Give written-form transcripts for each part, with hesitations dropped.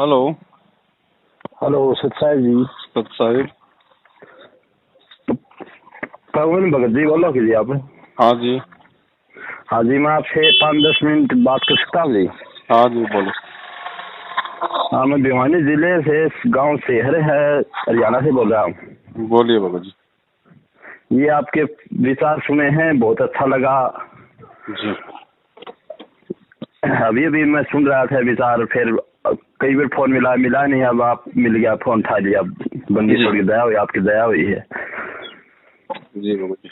Hello. Hello सत साहिब जी। सत साहिब। पवन भगत जी बोलो जी आप? हाँ जी। हाँ जी, मैं आपसे 5-10 मिनट बात कर सकता हूँ जी? हाँ जी बोलो। हाँ, मैं भिवानी जिले से गांव शहर है हरियाणा से बोल रहा हूँ। बोलिए बाबा जी। ये आपके विचार सुने हैं, बहुत अच्छा लगा जी। अभी अभी मैं सुन रहा था विचार, फिर कई बार फोन मिला नहीं, अब आप मिल गया, फोन उठा लिया। बंदी जी। थोड़ी दया हुई, आपकी दया हुई है जी बाबा जी।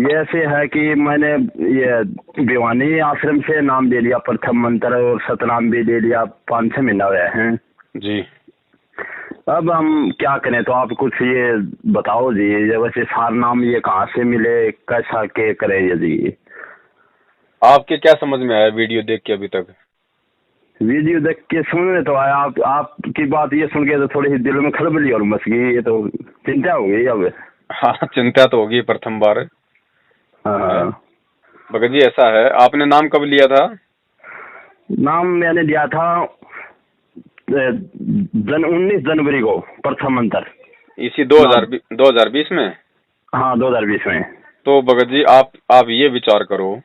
ये ऐसे है कि मैंने ये भिवानी आश्रम से नाम ले लिया, प्रथम मंत्र और सतनाम भी ले लिया, 5-6 महीना हुए हैं जी। अब हम क्या करें, तो आप कुछ ये बताओ जी। ये वैसे सार नाम ये कहाँ से मिले, कैसा के करें ये जी? आपके क्या समझ में आया वीडियो देख के अभी तक? वीडियो देख के सुनने तो आया, आपकी बात ये सुन के तो थोड़ी सी दिल में खलबली और मच गई, ये तो चिंता हो गई अब। हाँ, चिंता तो होगी प्रथम बार। हाँ। भगत जी ऐसा है, आपने नाम कब लिया था? नाम मैंने लिया था 19 जनवरी को, प्रथम मंत्र। इसी 2020 में? हाँ, 2020 में। तो भगत जी आप ये विचार करो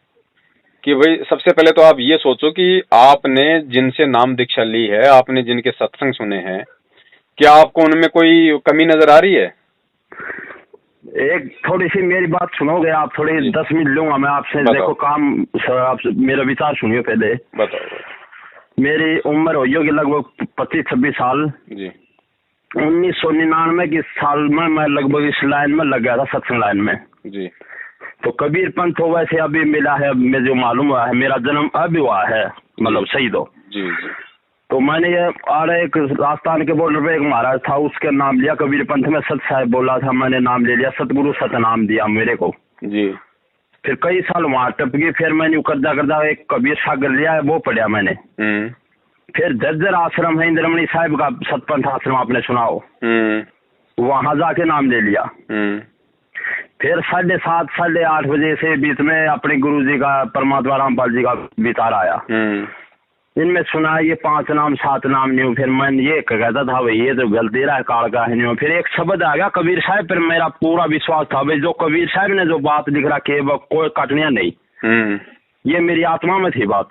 कि भाई सबसे पहले तो आप ये सोचो कि आपने जिनसे नाम दीक्षा ली है, आपने जिनके सत्संग सुने हैं, क्या आपको उनमें कोई कमी नजर आ रही है? एक थोड़ी सी मेरी बात सुनोगे आप? थोड़ी 10 मिनट लूंगा मैं आपसे। देखो काम आप मेरा विचार सुनिए पहले। बताओ। मेरी उम्र हो होगी लगभग 25-26 साल जी। 1999 के साल में मैं लगभग इस लाइन में लग गया था, सत्संग लाइन में। जी। तो कबीर पंथ हो वैसे अभी मिला है, मुझे जो मालूम हुआ है, मेरा जन्म अभी हुआ है, मतलब सही दो। जी जी। तो मैंने ये आ रहे एक राजस्थान के बॉर्डर पे एक महाराज था, उसके नाम लिया कबीर पंथ में। सत साहब बोला था, मैंने नाम ले लिया, सतगुरु सतनाम दिया मेरे को। जी। फिर कई साल वहां टप गई, फिर मैंने करदा करदा एक कबीर सागर लिया है, वो पढ़ा मैंने। फिर जज्जर आश्रम है इंद्रमणि साहब का, सतपंथ आश्रम आपने सुना हो, वहां जाके नाम ले लिया। फिर 7:30 8:30 बजे से बीच में अपने गुरु जी का, परमात्मा रामपाल जी का विचार आया। इनमें सुना ये 5 नाम 7 नाम नहीं। फिर मैं ये कहता था भाई ये तो गलती रहा है, काल का है नहीं। फिर एक शब्द आ गया कबीर साहब, फिर मेरा पूरा विश्वास था भाई जो कबीर साहब ने जो बात लिख रखी है वो कोई कटनिया नहीं, ये मेरी आत्मा में थी बात।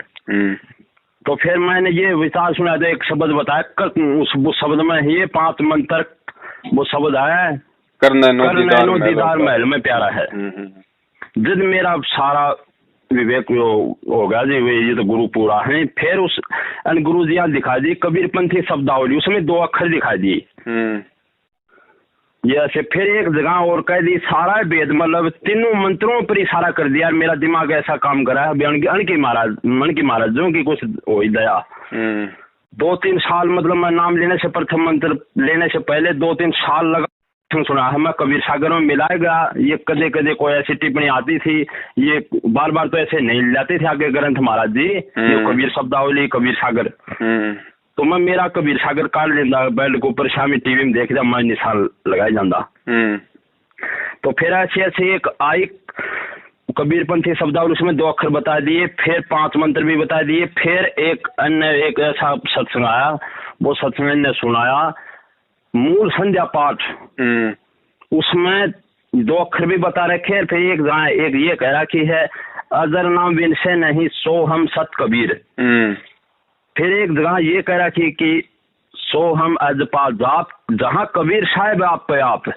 तो फिर मैंने ये विचार सुना, तो एक शब्द बताया, उस शब्द में ये 5 मंत्र, वो शब्द है करनैनो दीदार महल में प्यारा है। जिद मेरा सारा विवेक हो गया जी, ये तो गुरु पूरा है। फिर उस गुरु जी दिखा दी कबीर पंथी शब्दावली, उसमें 2 अक्षर दिखा दिए ये ऐसे। फिर एक जगह और कह दी सारा वेद, मतलब तीनों मंत्रों पर इशारा कर दिया। मेरा दिमाग ऐसा काम करा है, मन की महाराजों की कुछ हो ही दया। 2-3 साल मतलब मैं नाम लेने से, प्रथम मंत्र लेने से पहले 2-3 साल लगा सुना है मैं। कबीर सागर में मिलाएगा, ये कदे कदे कोई ऐसी टिप्पणी आती थी, ये बार बार तो ऐसे नहीं लाते थे आगे ग्रंथ महाराज जी, ये कबीर शब्दावली कबीर सागर। तो मैं मेरा कबीर सागर काट लेंदा, बेड के ऊपर शामी टीवी में देख, मैं निशान लगाई जाता। तो फिर ऐसे एक आई कबीर पंथी शब्दावली, उसमें 2 अक्षर बता दिए, फिर 5 मंत्र भी बता दिए। फिर एक ऐसा सत्संग आया, वो सत्संग ने सुनाया मूल संध्या पाठ, उसमें 2 अक्षर भी बता रखे। फिर एक ये कह रहा कि है अजर नाम बिन से नहीं सो हम सत कबीर। फिर एक जगह ये कह रहा कि सो हम अजपा जाप, जहाँ कबीर साहब आप पे आप।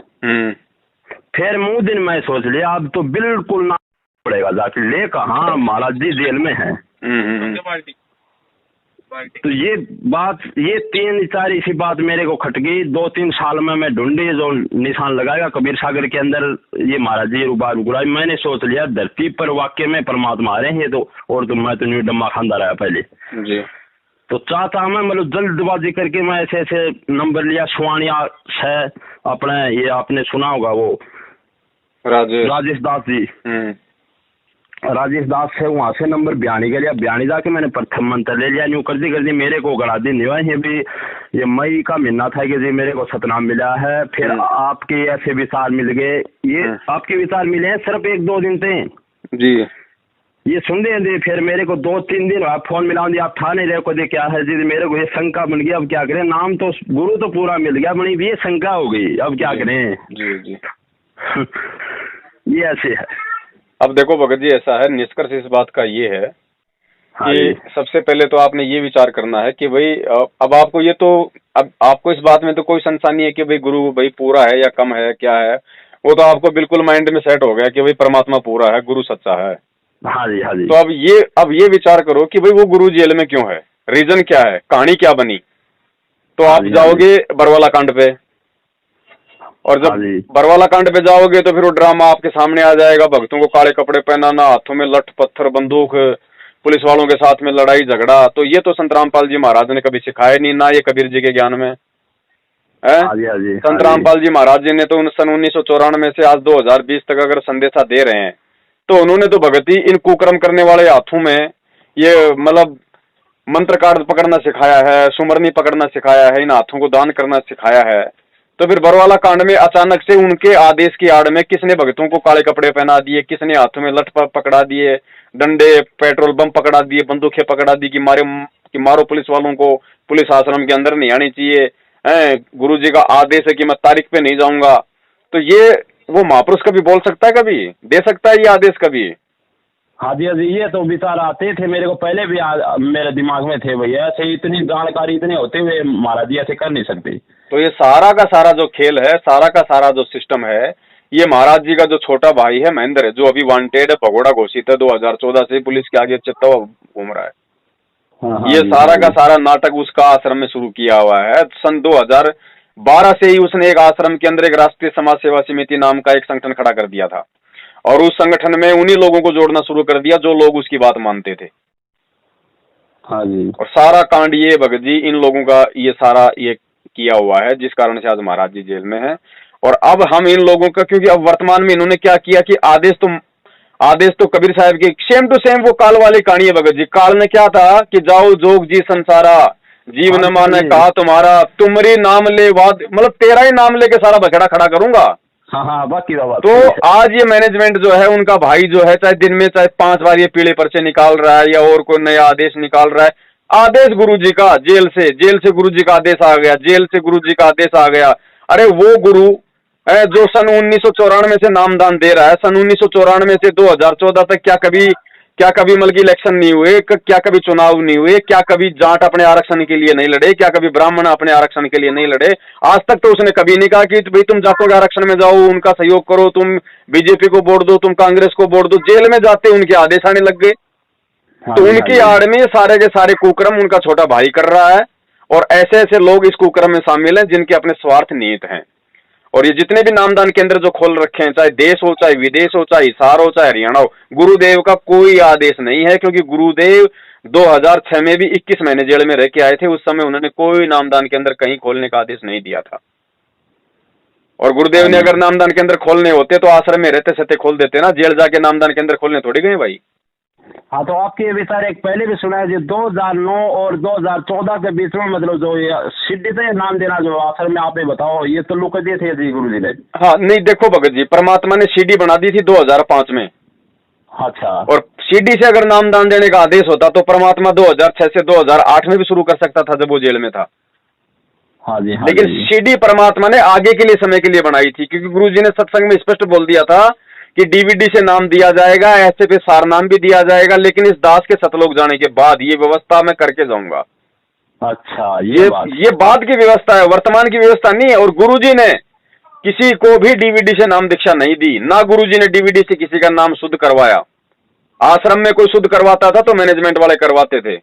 फिर मुँह दिन मैं सोच लिया अब तो बिल्कुल ना पड़ेगा जाके, ले कहाँ महाराज जी जेल में है। तो ये बात, ये 3-4 इसी बात मेरे को खट गई। 2-3 साल में मैं ढूंढी जो निशान लगाएगा कबीर सागर के अंदर, ये महाराज जी रुबार गुराई। मैंने सोच लिया धरती पर वाक्य में परमात्मा आ रहे हैं ये तो, और तो मैं तो न्यू डम्मा खानदा रहा पहले जी। तो चाहता मैं मतलब जल्दबाजी करके मैं ऐसे ऐसे नंबर लिया। सुवानिया है अपने, ये आपने सुना होगा वो राजेश दास जी, राजेश दास से वहाँ से नंबर बयानी का लिया। बयानी जाके मैंने प्रथम मंत्र ले लिया। न्यू कर दी मेरे को गड़ा दी नहीं हुआ। ये भी ये मई का महीना था कि जी मेरे को सतनाम मिला है। फिर आपके ऐसे विचार मिल गए, ये आपके विचार मिले हैं सिर्फ 1-2 दिन से जी। ये सुन रहे हैं। फिर मेरे को 2-3 दिन बाद फोन मिला आप था नहीं रहे को दे क्या है जी, मेरे को ये शंका बन गया। अब क्या करें, नाम तो गुरु तो पूरा मिल गया, बनी ये शंका हो गई, अब क्या करें। जी जी ये ऐसे है। अब देखो भगत जी, ऐसा है, निष्कर्ष इस बात का ये है कि सबसे पहले तो आपने ये विचार करना है कि भाई अब आपको ये तो, अब आपको इस बात में तो कोई संशय नहीं है कि भाई गुरु भाई पूरा है या कम है, क्या है, वो तो आपको बिल्कुल माइंड में सेट हो गया कि भाई परमात्मा पूरा है, गुरु सच्चा है। हाँ जी, हाँ जी। तो अब ये विचार करो कि भाई वो गुरु जेल में क्यों है, रीजन क्या है, कहानी क्या बनी। तो आप जाओगे बरवाला कांड पे, और जब बरवाला कांड पे जाओगे तो फिर वो ड्रामा आपके सामने आ जाएगा, भक्तों को काले कपड़े पहनाना, हाथों में लठ पत्थर बंदूक, पुलिस वालों के साथ में लड़ाई झगड़ा। तो ये तो संत रामपाल जी महाराज ने कभी सिखाया नहीं, ना ये कबीर जी के ज्ञान में है। संत रामपाल जी महाराज जी ने तो सन 1994 से आज 2020 तक अगर संदेशा दे रहे हैं तो उन्होंने तो भगती इन कुकर्म करने वाले हाथों में ये मतलब मंत्र कार्ड पकड़ना सिखाया है, सुमरनी पकड़ना सिखाया है, इन हाथों को दान करना सिखाया है। तो फिर बरवाला कांड में अचानक से उनके आदेश की आड़ में किसने भक्तों को काले कपड़े पहना दिए, किसने हाथों में लठ पकड़ा दिए, डंडे पेट्रोल बम पकड़ा दिए, बंदूकें पकड़ा दी कि मारो पुलिस वालों को, पुलिस आश्रम के अंदर नहीं आनी चाहिए, गुरु जी का आदेश है कि मैं तारीख पे नहीं जाऊंगा। तो ये वो महापुरुष कभी बोल सकता है, कभी दे सकता है ये आदेश कभी? हाँ जी, हाँ जी, ये तो विचार आते थे मेरे को पहले भी, मेरे दिमाग में थे भैया, ऐसे इतनी जानकारी इतने होते हुए महाराज जी ऐसे कर नहीं सकते। तो ये सारा का सारा जो खेल है, सारा का सारा जो सिस्टम है, ये महाराज जी का जो छोटा भाई है महेंद्र, जो अभी वांटेड है, भगोड़ा घोषित है, 2014 से पुलिस के आगे चित्ता हुआ घूम रहा है। हाँ, ये सारा का सारा नाटक उसका आश्रम में शुरू किया हुआ है। सन 2012 से ही उसने एक आश्रम के अंदर एक राष्ट्रीय समाज सेवा समिति नाम का एक संगठन खड़ा कर दिया था, और उस संगठन में उन्हीं लोगों को जोड़ना शुरू कर दिया जो लोग उसकी बात मानते थे। हाँ जी। और सारा कांड ये भगत जी इन लोगों का ये सारा ये किया हुआ है, जिस कारण से आज महाराज जी जेल में है। और अब हम इन लोगों का, क्योंकि अब वर्तमान में इन्होंने क्या किया कि आदेश तो कबीर साहब की सेम टू सेम वो काल वाली कहानी है भगत जी। काल ने क्या था कि जाओ जोग जी संसारा, जीव न माने कहा तुम्हारा, तुमरी नाम ले वाद, मतलब तेरा ही नाम लेके सारा बखेड़ा खड़ा करूंगा। हाँ, बाकी तो आज ये मैनेजमेंट जो है, उनका भाई जो है, चाहे दिन में चाहे 5 बार ये पीले पर्चे निकाल रहा है या और कोई नया आदेश निकाल रहा है, आदेश गुरु जी का, जेल से गुरु जी का आदेश आ गया, जेल से गुरु जी का आदेश आ गया। अरे वो गुरु जो सन 1994 से नामदान दे रहा है, सन 1994 से 2014 तक क्या कभी मतलब इलेक्शन नहीं हुए, क्या कभी चुनाव नहीं हुए, क्या कभी जाट अपने आरक्षण के लिए नहीं लड़े, क्या कभी ब्राह्मण अपने आरक्षण के लिए नहीं लड़े। आज तक तो उसने कभी नहीं कहा कि भाई तुम जाटों के आरक्षण में जाओ, उनका सहयोग करो, तुम बीजेपी को वोट दो, तुम कांग्रेस को वोट दो। जेल में जाते उनके आदेश आने लग गए। तो उनकी आड़ में सारे के सारे कुकर्म उनका छोटा भाई कर रहा है, और ऐसे ऐसे लोग इस कुकर्म में शामिल हैं जिनके अपने स्वार्थ निहित हैं। और ये जितने भी नामदान केंद्र जो खोल रखे हैं, चाहे देश हो, चाहे विदेश हो, चाहे हिसार हो, चाहे हरियाणा हो, गुरुदेव का कोई आदेश नहीं है, क्योंकि गुरुदेव 2006 में भी 21 महीने जेल में रह के आए थे। उस समय उन्होंने कोई नामदान केंद्र कहीं खोलने का आदेश नहीं दिया था। और गुरुदेव ने अगर नामदान केंद्र खोलने होते तो आश्रम में रहते सहते खोल देते ना, जेल जाके नामदान केंद्र खोलने थोड़ी गए भाई। हाँ, तो आपके विचार एक पहले भी सुना है जो 2009 और 2014 के बीच में, मतलब जो ये सिद्धि से नाम देना जो आश्रम में, आप बताओ, ये तो लुक दिए थे जी गुरु जी ने। हाँ, नहीं देखो भगत जी, परमात्मा ने सीडी बना दी थी 2005 में। अच्छा। और सीडी से अगर नामदान देने का आदेश होता तो परमात्मा 2006 से 2008 में भी शुरू कर सकता था जब वो जेल में था। हाँ जी, हाँ, लेकिन सीडी परमात्मा ने आगे के लिए, समय के लिए बनाई थी, क्योंकि गुरु जी ने सत्संग में स्पष्ट बोल दिया था कि डीवीडी से नाम दिया जाएगा, ऐसे पे सार नाम भी दिया जाएगा, लेकिन इस दास के सतलोक जाने के बाद ये व्यवस्था मैं करके जाऊंगा। अच्छा, ये बाद की व्यवस्था है, वर्तमान की व्यवस्था नहीं है। और गुरुजी ने किसी को भी डीवीडी से नाम दीक्षा नहीं दी, ना गुरुजी ने डीवीडी से किसी का नाम शुद्ध करवाया। आश्रम में कोई शुद्ध करवाता था तो मैनेजमेंट वाले करवाते थे।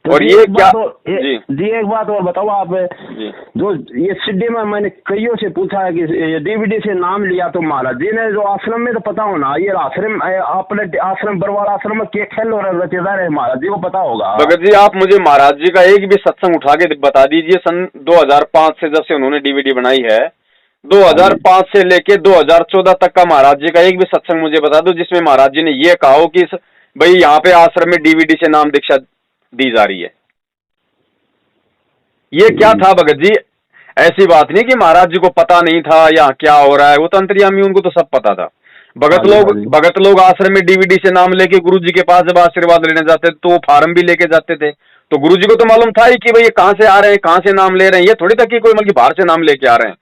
तो और ये क्या जी एक बात और बताओ आप जी। जो ये सिद्धि में मैंने कईयों से पूछा है कि डीवीडी से नाम लिया तो महाराज जी ने जो आश्रम में तो पता होना, ये आश्रम अपने आश्रम बरवाला आश्रम में क्या खेल और रचेदार है, महाराज जी को पता होगा। भगत जी आप मुझे महाराज जी का एक भी सत्संग उठा के बता दीजिए, सन 2005 से जब से उन्होंने डीवीडी बनाई है, 2005 से लेके 2014 तक का महाराज जी का एक भी सत्संग मुझे बता दो जिसमें महाराज जी ने ये कहा हो कि भाई यहाँ पे आश्रम में डीवीडी से नाम दीक्षा दी जा रही है। ये क्या था भगत जी? ऐसी बात नहीं कि महाराज जी को पता नहीं था या क्या हो रहा है, वो तो अंतर्यामी, उनको तो सब पता था। भगत लोग आश्रम में डीवीडी से नाम लेके गुरुजी के पास जब आशीर्वाद लेने जाते थे तो वो फार्म भी लेके जाते थे, तो गुरुजी को तो मालूम था ही कि भाई ये कहाँ से आ रहे हैं, कहाँ से नाम ले रहे हैं, ये थोड़ी था कि कोई मतलब बाहर से नाम लेके आ रहे हैं।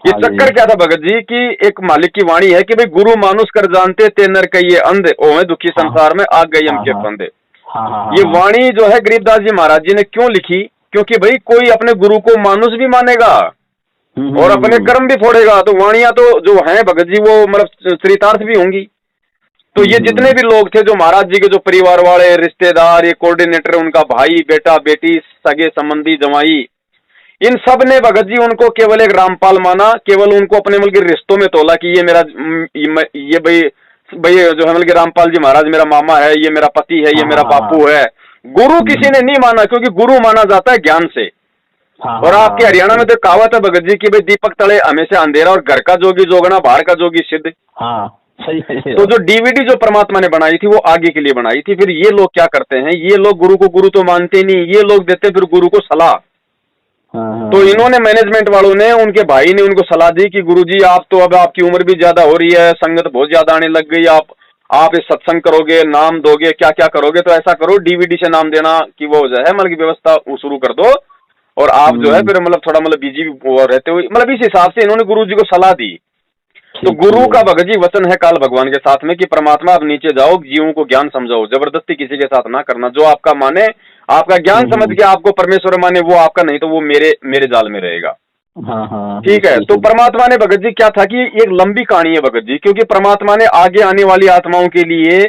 ये चक्कर क्या था भगत जी की एक मालिक की वाणी है कि भाई गुरु मानुष कर जानते ते नर कहिए अंधे, ओ है दुखी संसार में आ गए हम के फंदे। ये वाणी जो है गरीबदास जी महाराज जी ने क्यों लिखी, क्योंकि भाई कोई अपने गुरु को मानुष भी मानेगा और अपने कर्म भी फोड़ेगा, तो वाणियां तो जो हैं भगत जी वो मतलब चरितार्थ भी होंगी। तो ये जितने भी लोग थे जो महाराज जी के जो परिवार वाले रिश्तेदार, ये कोऑर्डिनेटर, उनका भाई बेटा बेटी सगे संबंधी जमाई, इन सब ने भगत जी उनको केवल एक रामपाल माना, केवल उनको अपने मतलब के रिश्तों में तोला कि ये मेरा ये भाई जो है मतलब कि रामपाल जी महाराज मेरा मामा है, ये मेरा पति है, ये मेरा बापू है। गुरु किसी ने नहीं माना, क्योंकि गुरु माना जाता है ज्ञान से। और आपके हरियाणा में तो कहावत है भगत जी की भाई दीपक तले हमेशा अंधेरा और घर का जोगी जोगना बाहर का जोगी सिद्ध। सही है। तो जो डीवीडी जो परमात्मा ने बनाई थी वो आगे के लिए बनाई थी। फिर ये लोग क्या करते हैं, ये लोग गुरु को गुरु तो मानते नहीं, ये लोग देते फिर गुरु को सलाह। तो इन्होंने मैनेजमेंट वालों ने, उनके भाई ने उनको सलाह दी कि गुरुजी आप तो अब आपकी उम्र भी ज्यादा हो रही है, संगत बहुत ज्यादा आने लग गई, आप इस सत्संग करोगे, नाम दोगे, क्या क्या करोगे, तो ऐसा करो डीवीडी से नाम देना की वो जो है मतलब की व्यवस्था शुरू कर दो और आप जो है फिर मतलब थोड़ा मतलब बिजी रहते हुए, मतलब इस हिसाब से इन्होंने गुरु जी को सलाह दी। तो गुरु का भगत जी वचन है काल भगवान के साथ में कि परमात्मा आप नीचे जाओ, जीवों को ज्ञान समझाओ, जबरदस्ती किसी के साथ ना करना, जो आपका माने, आपका ज्ञान समझ के आपको परमेश्वर माने वो आपका, नहीं तो वो मेरे जाल में रहेगा। ठीक है। तो परमात्मा ने भगत जी क्या था कि एक लंबी कहानी है भगत जी, क्योंकि परमात्मा ने आगे आने वाली आत्माओं के लिए,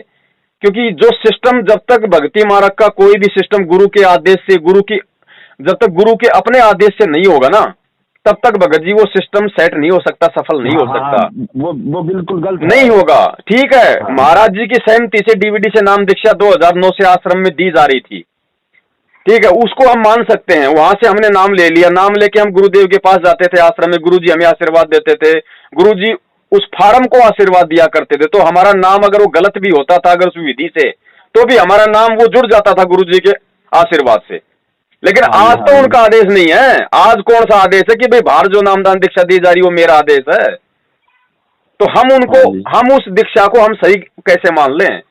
क्योंकि जो सिस्टम जब तक भक्ति मार्ग का कोई भी सिस्टम गुरु के आदेश से, जब तक गुरु के अपने आदेश से नहीं होगा ना, तब तक भगत जी वो सिस्टम सेट नहीं हो सकता, सफल नहीं हो सकता। वो बिल्कुल गलत नहीं होगा। ठीक है। महाराज जी की सहमति से डीवीडी से नाम दीक्षा 2009 से आश्रम में दी जा रही थी। ठीक है, उसको हम मान सकते हैं। वहां से हमने नाम ले लिया, नाम लेके हम गुरुदेव के पास जाते थे आश्रम में, गुरुजी हमें आशीर्वाद देते थे, गुरुजी उस फार्म को आशीर्वाद दिया करते थे। तो हमारा नाम अगर वो गलत भी होता था, अगर उस विधि से, तो भी हमारा नाम वो जुड़ जाता था गुरुजी के आशीर्वाद से। लेकिन आज तो उनका आदेश नहीं है। आज कौन सा आदेश है कि भाई बाहर जो नामदान दीक्षा दी जा रही वो मेरा आदेश है। तो हम उस दीक्षा को हम सही कैसे मान लें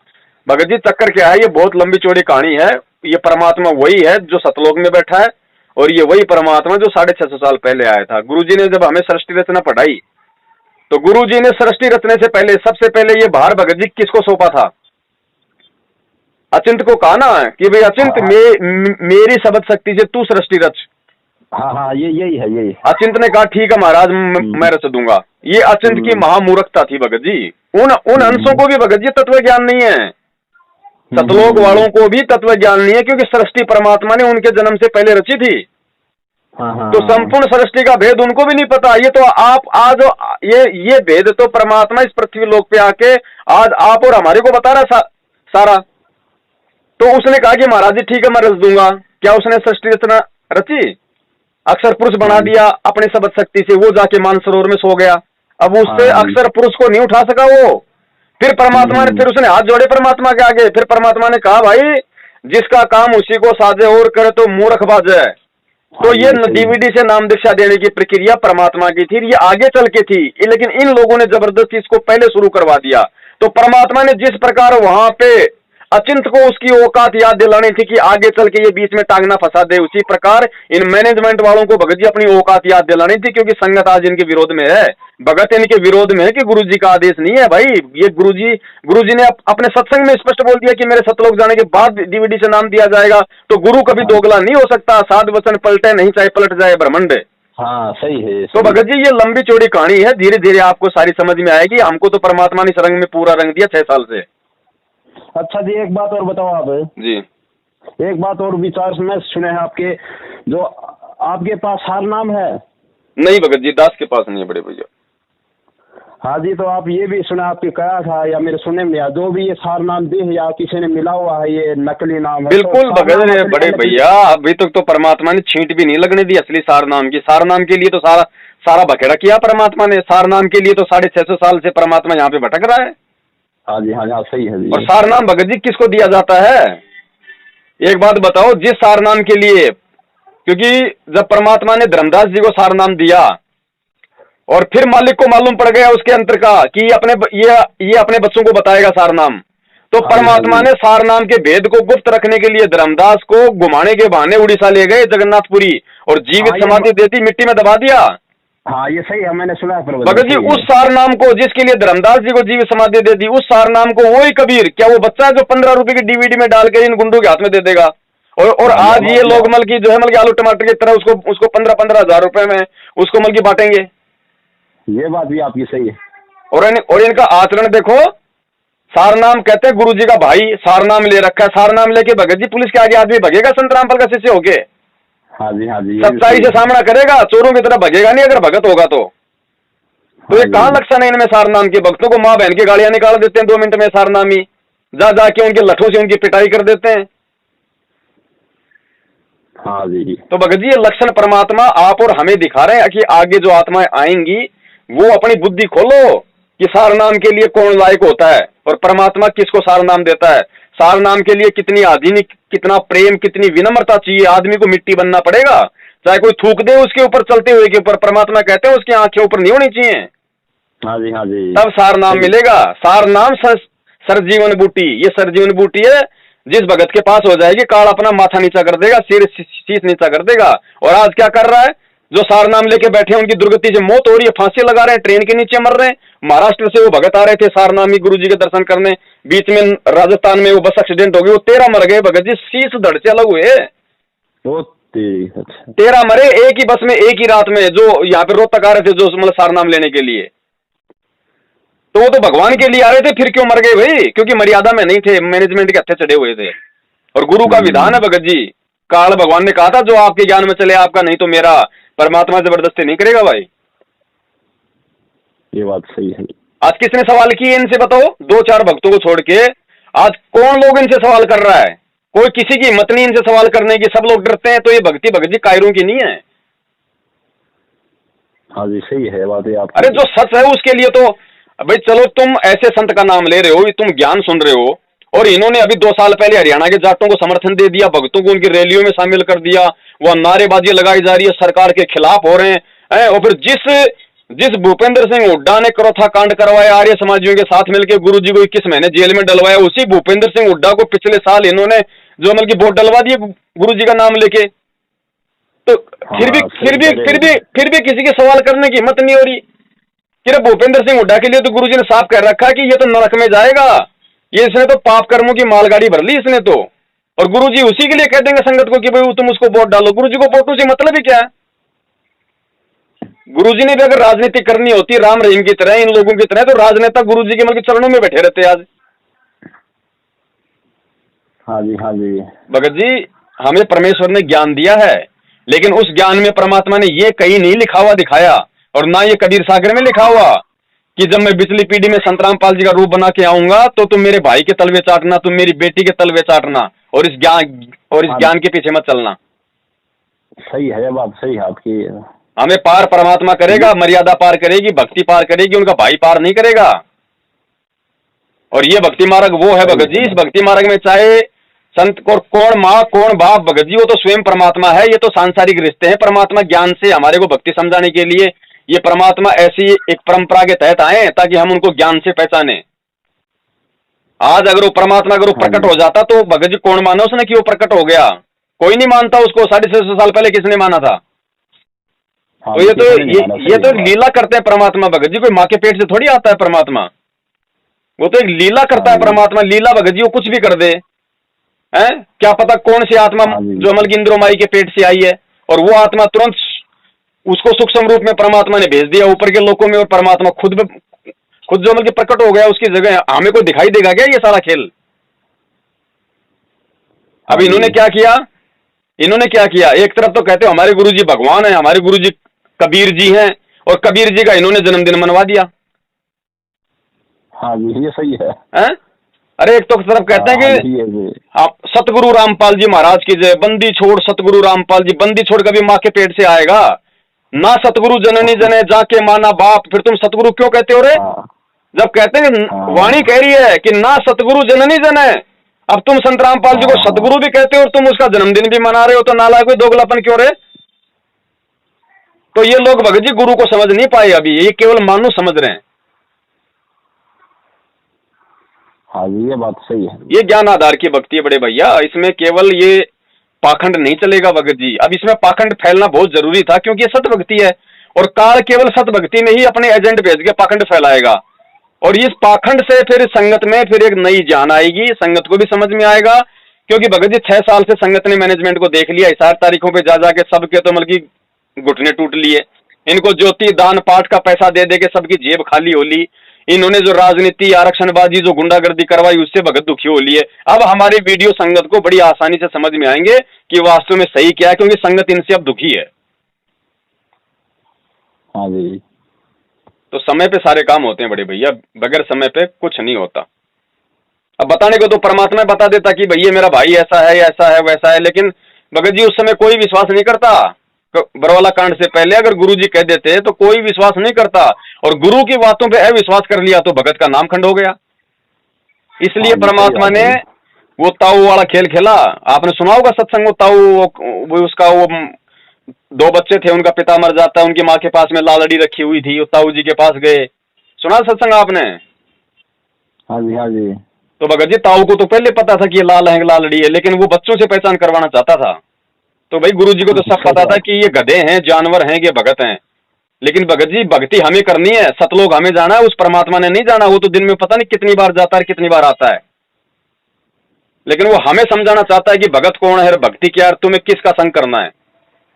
भगत जी? चक्कर क्या है, ये बहुत लंबी चौड़ी कहानी है। ये परमात्मा वही है जो सतलोक में बैठा है और ये वही परमात्मा जो 650 साल पहले आया था। गुरुजी ने जब हमें सृष्टि रचना पढ़ाई तो गुरुजी ने सृष्टि रचने से पहले, सबसे पहले ये भार भगत जी किसको सौंपा था? अचिंत को कहा ना कि भाई अचिंत मेरी शब्द शक्ति से तू सृष्टि रच। यही है। अचिंत ने कहा ठीक है महाराज मैं रच दूंगा। ये अचिंत की महामूर्खता थी भगत जी। उन अंशों को भी भगत जी तत्व ज्ञान नहीं है, सतलोक वालों को भी तत्व ज्ञान नहीं है, क्योंकि सृष्टि परमात्मा ने उनके जन्म से पहले रची थी। तो संपूर्ण सृष्टि का भेद उनको भी नहीं पता। ये तो आज ये भेद तो परमात्मा इस पृथ्वी लोक पे आके आज आप और हमारे को बता रहा सारा। तो उसने कहा कि महाराज जी ठीक है मैं रच दूंगा। क्या उसने सृष्टि रचना रची? अक्षर पुरुष बना दिया अपने शब्द शक्ति से, वो जाके मानसरोवर में सो गया। अब उससे अक्षर पुरुष को नहीं उठा सका वो। फिर परमात्मा ने, फिर उसने हाथ जोड़े परमात्मा के आगे। फिर परमात्मा ने कहा भाई जिसका काम उसी को साजे और करे तो मूर्ख बाजे। तो ये डीवीडी से नाम दीक्षा देने की प्रक्रिया परमात्मा की थी, ये आगे चल के थी, लेकिन इन लोगों ने जबरदस्ती इसको पहले शुरू करवा दिया। तो परमात्मा ने जिस प्रकार वहां पे अचिंत को उसकी औकात याद दिलानी थी कि आगे चल के ये बीच में टांगना फंसा दे, उसी प्रकार इन मैनेजमेंट वालों को भगत जी अपनी औकात याद दिलानी थी, क्योंकि संगत आज इनके विरोध में है। भगत इनके विरोध में है कि गुरुजी का आदेश नहीं है भाई। ये गुरुजी ने अपने सत्संग में स्पष्ट बोल दिया कि मेरे सतलोक जाने के बाद डीवीडी से नाम दिया जाएगा। तो गुरु कभी दोगला नहीं हो सकता। साध वचन पलटे नहीं, चाहे पलट जाए ब्रह्मांड। सही है। तो भगत जी ये लंबी चौड़ी कहानी है, धीरे धीरे आपको सारी समझ में आएगी। हमको तो परमात्मा ने इस रंग में पूरा रंग दिया 6 साल से। अच्छा जी, एक बात और बताओ आप जी। एक बात और विचार में सुने हैं आपके, जो आपके पास सार नाम है? नहीं भगत जी, दास के पास नहीं है बड़े भैया। हाँ जी, तो आप ये भी सुना आपके कहा था या मेरे सुनने में, जो भी ये सार नाम दी है या किसी ने मिला हुआ है ये नकली नाम है? बिल्कुल तो भगत जी बड़े भैया, अभी तक तो परमात्मा ने छींट भी नहीं लगने दी असली सार नाम की। सार नाम के लिए तो सारा बखेड़ा किया परमात्मा ने। सार नाम के लिए तो 650 साल से परमात्मा यहाँ पे भटक रहा है। हाँ जी, सही है जी। और सार नाम भगत जी किसको दिया जाता है? एक बात बताओ, जिस सार नाम के लिए, क्योंकि जब परमात्मा ने धर्मदास जी को सार नाम दिया और फिर मालिक को मालूम पड़ गया उसके अंतर का कि ये अपने बच्चों को बताएगा सार नाम। तो परमात्मा ने सार नाम के भेद को गुप्त रखने के लिए धर्मदास को घुमाने के बहाने उड़ीसा ले गए जगन्नाथपुरी, और जीवित समाधि देती मिट्टी में दबा दिया। हाँ ये सही है, मैंने सुना है। भगत जी उस सार नाम को जिसके लिए धर्मदास जी को जीवित समाधि दे दी, उस सार नाम को वही कबीर, क्या वो बच्चा है जो 15 रुपए की डीवीडी में डालकर इन गुंडों के हाथ में दे देगा? और आज ये लोग मल की जो है मल की आलू टमाटर की तरह उसको 15-15 हजार रुपए में उसको मल की बांटेंगे। ये बात भी आपकी सही है। और इनका आचरण देखो, सार नाम कहते हैं गुरु जी का भाई सार नाम ले रखा है, सार नाम लेके भगत जी पुलिस के आगे आदमी भगेगा संत रामपाल का शिष्य होके? हाँ जी, हाँ जी, सच्चाई से सामना करेगा, चोरों की तरह भगेगा नहीं अगर भगत होगा तो। ये कहाँ लक्षण है इनमें सार नाम के? भक्तों को माँ बहन की गालियां निकाल देते हैं 2 मिनट में सार नामी, जा जाके उनके लठों से उनकी पिटाई कर देते हैं। हाँ जी। तो भगत जी ये लक्षण परमात्मा आप और हमें दिखा रहे हैं कि आगे जो आत्माएं आएंगी वो अपनी बुद्धि खोलो कि सार नाम के लिए कौन लायक होता है और परमात्मा किसको सार नाम देता है। सार नाम के लिए कितनी आधुनिक, कितना प्रेम, कितनी विनम्रता चाहिए। आदमी को मिट्टी बनना पड़ेगा, चाहे कोई थूक दे उसके ऊपर, चलते हुए के ऊपर। परमात्मा कहते हैं उसकी आंखें ऊपर नहीं होनी चाहिए। हाँ जी, हाँ जी। तब सार नाम मिलेगा। सार नाम सरजीवन बूटी, ये सरजीवन बूटी है। जिस भगत के पास हो जाएगी काल अपना माथा नीचा कर देगा, सिर शीश नीचा कर देगा। और आज क्या कर रहा है? जो सार नाम लेके बैठे हैं उनकी दुर्गति से मौत हो रही है, फांसी लगा रहे हैं, ट्रेन के नीचे मर रहे हैं। महाराष्ट्र से वो भगत आ रहे थे सार नामी गुरु जी के दर्शन करने, बीच में राजस्थान में वो बस एक्सीडेंट हो गई, वो 13 मर गए भगत जी, शीश धड़ से अलग हुए। 13 मरे एक ही बस में, एक ही रात में, जो यहाँ पे रोहतक आ रहे थे, जो मतलब सार नाम लेने के लिए। तो वो तो भगवान के लिए आ रहे थे, फिर क्यों मर गए भाई? क्योंकि मर्यादा में नहीं थे, मैनेजमेंट के हत्थे चढ़े हुए थे। और गुरु का विधान है भगत जी, काल भगवान ने कहा था जो आपके ज्ञान में चले आपका, नहीं तो मेरा। परमात्मा जबरदस्ती नहीं करेगा भाई। ये बात सही है। आज किसने सवाल किए इनसे बताओ? 2-4 भक्तों को छोड़ के आज कौन लोग इनसे सवाल कर रहा है? कोई किसी की हिम्मत नहीं इनसे सवाल करने की, सब लोग डरते हैं। तो ये भक्ति भगत जी कायरों की नहीं है। हाँ जी, सही है बात है आप। अरे जो सच है उसके लिए तो भाई चलो, तुम ऐसे संत का नाम ले रहे हो, तुम ज्ञान सुन रहे हो, और इन्होंने अभी 2 साल पहले हरियाणा के जाटों को समर्थन दे दिया, भक्तों को उनकी रैलियों में शामिल कर दिया, वह नारेबाजी लगाई जा रही है, सरकार के खिलाफ हो रहे हैं। और फिर जिस भूपेंद्र सिंह हुड्डा ने करोथा कांड करवाया आर्य समाजियों के साथ मिलकर, गुरु जी को 21 महीने जेल में डलवाया, उसी भूपेंद्र सिंह हुड्डा को पिछले साल इन्होंने जो मतलब की वोट डलवा दिए गुरु जी का नाम लेके। तो फिर भी किसी के सवाल करने की हिम्मत नहीं हो रही। कि भूपेंद्र सिंह हुड्डा के लिए तो गुरुजी ने साफ कह रखा है कि ये तो नरक में जाएगा, ये इसने तो पाप कर्मों की मालगाड़ी भर ली इसने तो। और गुरुजी उसी के लिए कह देंगे संगत को कि भाई तुम उसको वोट डालो। गुरुजी को वोटों से मतलब ही क्या है? गुरुजी ने भी अगर राजनीति करनी होती राम रहीम की तरह, इन लोगों की तरह, तो राजनेता गुरुजी के मतलब चरणों में बैठे रहते आज। हाँ जी, हाँ जी। भगत जी हमें परमेश्वर ने ज्ञान दिया है, लेकिन उस ज्ञान में परमात्मा ने ये कहीं नहीं लिखा हुआ दिखाया, और ना ये कबीर सागर में लिखा हुआ कि जब मैं बिजली पीढ़ी में संत रामपाल जी का रूप बना के आऊंगा तो तुम मेरे भाई के तलवे चाटना, तुम मेरी बेटी के तलवे चाटना, और इस ज्ञान के पीछे मत चलना। सही है बात, सही है आपकी। हमें पार परमात्मा करेगा, मर्यादा पार करेगी, भक्ति पार करेगी, उनका भाई पार नहीं करेगा। और ये भक्ति मार्ग वो है भगत जी, इस भक्ति मार्ग में चाहे संत को कौन माँ कौन बाप, भगत जी वो तो स्वयं परमात्मा है। ये तो सांसारिक रिश्ते हैं। परमात्मा ज्ञान से हमारे को भक्ति समझाने के लिए ये परमात्मा ऐसी एक परंपरा के तहत आए ताकि हम उनको ज्ञान से पहचाने। आज अगर वो परमात्मा अगर वो प्रकट हो जाता तो भगत जी कौन माना उसने कि वो प्रकट हो गया? कोई नहीं मानता उसको। 650 साल पहले किसने माना था? तो ये तो लीला करते हैं परमात्मा भगत जी। कोई माँ के पेट से थोड़ी आता है परमात्मा, वो तो एक लीला करता है परमात्मा। लीला भगत जी वो कुछ भी कर दे है। क्या पता कौन सी आत्मा जो अमल की इंद्रोमाई के पेट से आई है, और वो आत्मा तुरंत उसको सूक्ष्म रूप में परमात्मा ने भेज दिया ऊपर के लोकों में, और परमात्मा खुद जो अमल की प्रकट हो गया उसकी जगह। हमें को दिखाई देगा क्या ये सारा खेल? अब इन्होंने क्या किया? एक तरफ तो कहते हो हमारे गुरुजी भगवान है, हमारे गुरुजी कबीर जी हैं, और कबीर जी का इन्होंने जन्मदिन मनवा दिया। हाँ जी, ये सही है। अरे एक तो तरफ कहते हैं कि आप सतगुरु रामपाल जी महाराज की जय, बंदी छोड़ सतगुरु रामपाल जी। बंदी छोड़ कभी माँ के पेट से आएगा ना? सतगुरु जननी जने जाके माना बाप। फिर तुम सतगुरु क्यों कहते हो रे? जब कहते हैं वाणी कह रही है कि ना सतगुरु जननी जने, अब तुम संत रामपाल जी को सतगुरु भी कहते हो और तुम उसका जन्मदिन भी मना रहे हो, तो नालायक कोई दोगलापन क्यों रे? तो ये लोग भगत जी गुरु को समझ नहीं पाए अभी, ये केवल मानो समझ रहे हैं। हाँ जी, ये बात सही है। ये ज्ञान आधार की भक्ति है बड़े भैया, इसमें केवल ये पाखंड नहीं चलेगा भगत जी। अब इसमें पाखंड फैलना बहुत जरूरी था, क्योंकि ये सत भक्ति है, और काल केवल सत भक्ति में ही अपने एजेंट भेज के पाखंड फैलाएगा। और इस पाखंड से फिर संगत में फिर एक नई जान आएगी, संगत को भी समझ में आएगा। क्योंकि भगत जी 6 साल से संगत ने मैनेजमेंट को देख लिया, 4 तारीखों पे जा जाके सबके तो मतलब घुटने टूट लिए। इनको ज्योति दान पाठ का पैसा दे दे के सबकी जेब खाली हो ली। इन्होंने जो राजनीति आरक्षणबाजी जो गुंडागर्दी करवाई उससे भगत दुखी हो लिए। अब हमारे वीडियो संगत को बड़ी आसानी से समझ में आएंगे कि वास्तव में सही क्या है, क्योंकि संगत इनसे अब दुखी है। हाँ जी। तो समय पे सारे काम होते हैं बड़े भैया, बगैर समय पे कुछ नहीं होता। अब बताने को तो परमात्मा बता देता कि भैया मेरा भाई ऐसा है वैसा है, लेकिन भगत जी उस समय कोई विश्वास नहीं करता। बरवाला कांड से पहले अगर गुरु जी कह देते तो कोई विश्वास नहीं करता, और गुरु की बातों पे अविश्वास कर लिया तो भगत का नाम खंड हो गया। इसलिए परमात्मा ने वो ताऊ वाला खेल खेला। आपने सुना होगा सत्संग, वो ताऊ उसका वो 2 बच्चे थे, उनका पिता मर जाता है, उनकी माँ के पास में लालड़ी रखी हुई थी, वो ताऊ जी के पास गए। सुना सत्संग आपने? हाँ जी, हाँ जी। तो भगत जी ताऊ को तो पहले पता था कि ये लाल है लालड़ी है, लेकिन वो बच्चों से पहचान करवाना चाहता था। तो भाई गुरु जी को तो सब पता था कि ये गधे हैं, जानवर हैं, ये भगत हैं। लेकिन भगत जी भक्ति हमें करनी है, सतलोक हमें जाना है, उस परमात्मा ने नहीं जाना। वो तो दिन में पता नहीं कितनी बार जाता है, कितनी बार आता है, लेकिन वो हमें समझाना चाहता है कि भगत कौन है, भक्ति क्या है, तुम्हें किसका संग करना है।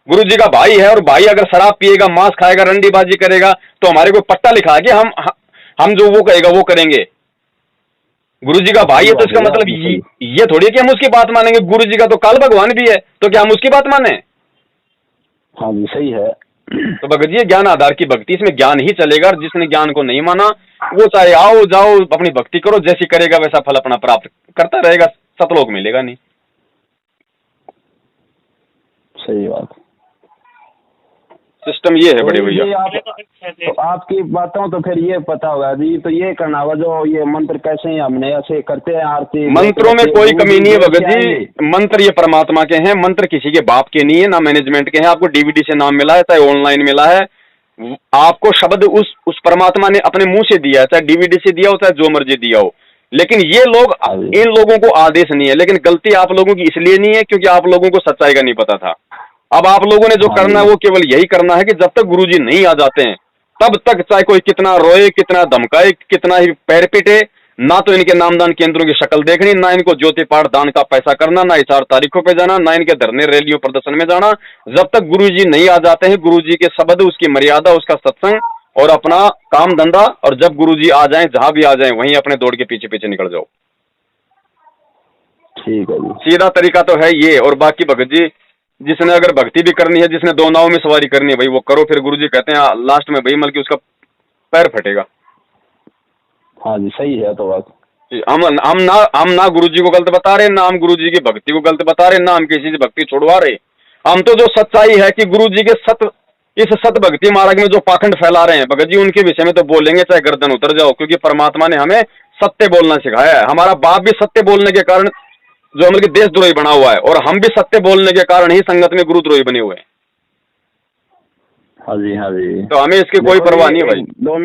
गुरु जी का भाई है, और भाई अगर शराब पिएगा, मांस खाएगा, रंडीबाजी करेगा, तो हमारे को पट्टा लिखा के हम जो वो कहेगा वो करेंगे। गुरु जी का भाई है तो इसका मतलब ये थोड़ी है कि हम उसकी बात मानेंगे। गुरु जी का तो काल भगवान भी है, तो क्या हम उसकी बात माने? हाँ जी, सही है। तो भगत जी ज्ञान आधार की भक्ति, इसमें ज्ञान ही चलेगा। और जिसने ज्ञान को नहीं माना वो चाहे आओ जाओ अपनी भक्ति करो, जैसी करेगा वैसा फल अपना प्राप्त करता रहेगा, सतलोक मिलेगा नहीं। सही बात। सिस्टम ये है बड़े भैया। तो आपकी बातों तो फिर ये पता होगा जी, तो ये करना होगा जो ये मंत्र कैसे हमने ऐसे करते हैं आरती। मंत्रों में कोई कमी नहीं है भगत जी, मंत्र ये परमात्मा के हैं, मंत्र किसी के बाप के नहीं है, ना मैनेजमेंट के हैं। आपको डीवीडी से नाम मिला है, चाहे ऑनलाइन मिला है, आपको शब्द उस परमात्मा ने अपने मुंह से दिया है, चाहे डीवीडी से दिया हो चाहे जो मर्जी दिया हो। लेकिन ये लोग, इन लोगों को आदेश नहीं है। लेकिन गलती आप लोगों की इसलिए नहीं है क्योंकि आप लोगों को सच्चाई का नहीं पता था। अब आप लोगों ने जो करना है वो केवल यही करना है कि जब तक गुरुजी नहीं आ जाते हैं तब तक चाहे कोई कितना रोए, कितना धमकाए, कितना ही पैर पिटे, ना तो इनके नामदान केंद्रों की शक्ल देखनी, ना इनको ज्योति पाठ दान का पैसा करना, ना 4 तारीखों पे जाना, ना इनके धरने रैलियों प्रदर्शन में जाना। जब तक गुरुजी नहीं आ जाते हैं, गुरुजी के शब्द, उसकी मर्यादा, उसका सत्संग और अपना काम धंधा, और जब गुरुजी आ जाएं, जहां भी आ जाएं, वहीं अपने दौड़ के पीछे पीछे निकल जाओ। ठीक है जी। सीधा तरीका तो है ये। और बाकी भगत जी जिसने अगर भक्ति भी करनी है, जिसने 2 नाव में सवारी करनी है भाई वो करो। फिर गुरुजी कहते हैं लास्ट में भाई बल्कि उसका पैर फटेगा। हाँ जी, सही है। तो बात हम ना गुरुजी को गलत बता रहे, ना हम गुरुजी की भक्ति को गलत बता रहे, ना हम किसी से भक्ति छोड़वा रहे। हम तो जो सच्चाई है कि गुरुजी के इस सत भक्ति मार्ग में जो पाखंड फैला रहे हैं भगत जी, उनके विषय में तो बोलेंगे चाहे गर्दन उतर जाओ, क्योंकि परमात्मा ने हमें सत्य बोलना सिखाया है। हमारा बाप भी सत्य बोलने के कारण जो हमारे देशद्रोही बना हुआ है, और हम भी सत्य बोलने के कारण ही संगत में गुरुद्रोही बने हुए हैं। हाँ जी, हाँ जी। तो हमें इसकी कोई परवाह नहीं है भाई। 2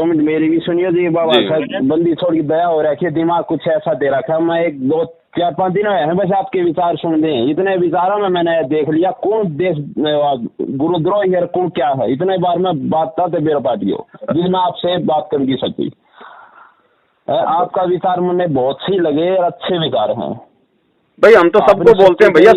मिनट मेरी भी सुनिए जी। बाबा साहब बंदी थोड़ी दया हो रखी है, दिमाग कुछ ऐसा दे रखा है। मैं 1-2-4-5 दिन हुए हैं बस आपके विचार सुन रहे हैं। इतने विचारों में मैंने देख लिया कौन देश गुरुद्रोही है, कौन क्या है। इतने बार में बात था तो मेरा पार्टी हो जिसमें आपसे बात कर की सकती। आपका विचार मुझे बहुत सही लगे और अच्छे विचार हैं भाई। हम तो सबको बोलते हैं भैया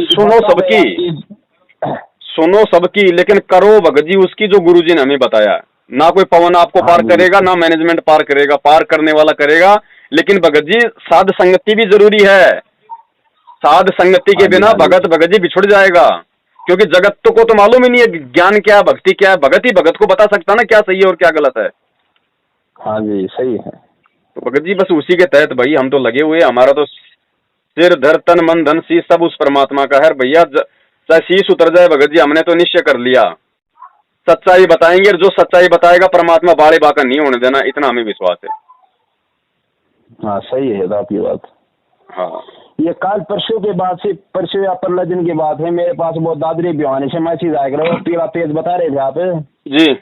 सुनो सबकी, लेकिन करो भगत जी उसकी जो गुरुजी ने हमें बताया। ना कोई पवन आपको पार करेगा, ना मैनेजमेंट पार करेगा, पार करने वाला करेगा। लेकिन भगत जी साध संगति भी जरूरी है। साध संगति के बिना भगत जी बिछुड़ जाएगा, क्योंकि जगत को तो मालूम ही नहीं है ज्ञान क्या है, भक्ति क्या है। भगत ही भगत को बता सकता ना क्या सही है और क्या गलत है। हाँ जी, सही है। तो भगत जी बस उसी के तहत भाई हम तो लगे हुए। हमारा तो सिर धर तन मन धन शीश सब उस परमात्मा का है भैया। चाहे शीश उतर जाए भगत जी, हमने तो निश्चय कर लिया सच्चाई बताएंगे, और जो सच्चाई बताएगा परमात्मा बाड़े बाका नहीं होने देना, इतना हमें विश्वास है। हाँ, सही है आपकी बात। हाँ, ये कल परसों के बाद से, परसों या 15 दिन की बात है, मेरे पास वो दादरी भिवानी से मैसेज आया करो, पीला पेज बता रहे थे आप जी।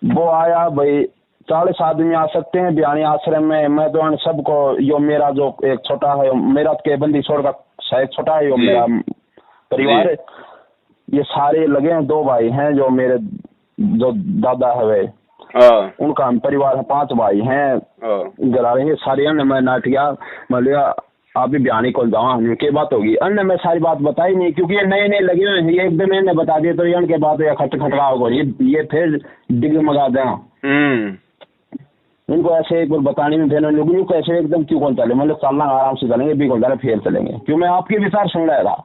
वो आया भाई 40 आदमी आ सकते हैं भिवानी आश्रम में। मैं तो उन सबको, यो मेरा जो एक छोटा है, मेरा के बंदी छोड़ का शायद छोटा है, यो मेरा परिवार, ये सारे लगे हैं, 2 भाई हैं जो मेरे जो दादा है वे, उनका परिवार है, 5 भाई हैं जला रहे सारे। मैं नाट गया, मैं लिया आप भी बयानी को जाओ, क्या बात होगी, अन्य मैं सारी बात बताई नहीं, क्योंकि ये नए नए लगे हुए हैं, ये एकदम इन्हें बता दिए तो ये के बात या खटखटा होगा, ये फिर डिगमगा देना। इनको ऐसे एक बार बताने में फिर लोगों को ऐसे एकदम क्यों कौन चले, मतलब चलना आराम से चलेंगे, भी कौन चले फिर चलेंगे, क्यों मैं आपके विचार सुन रहा था।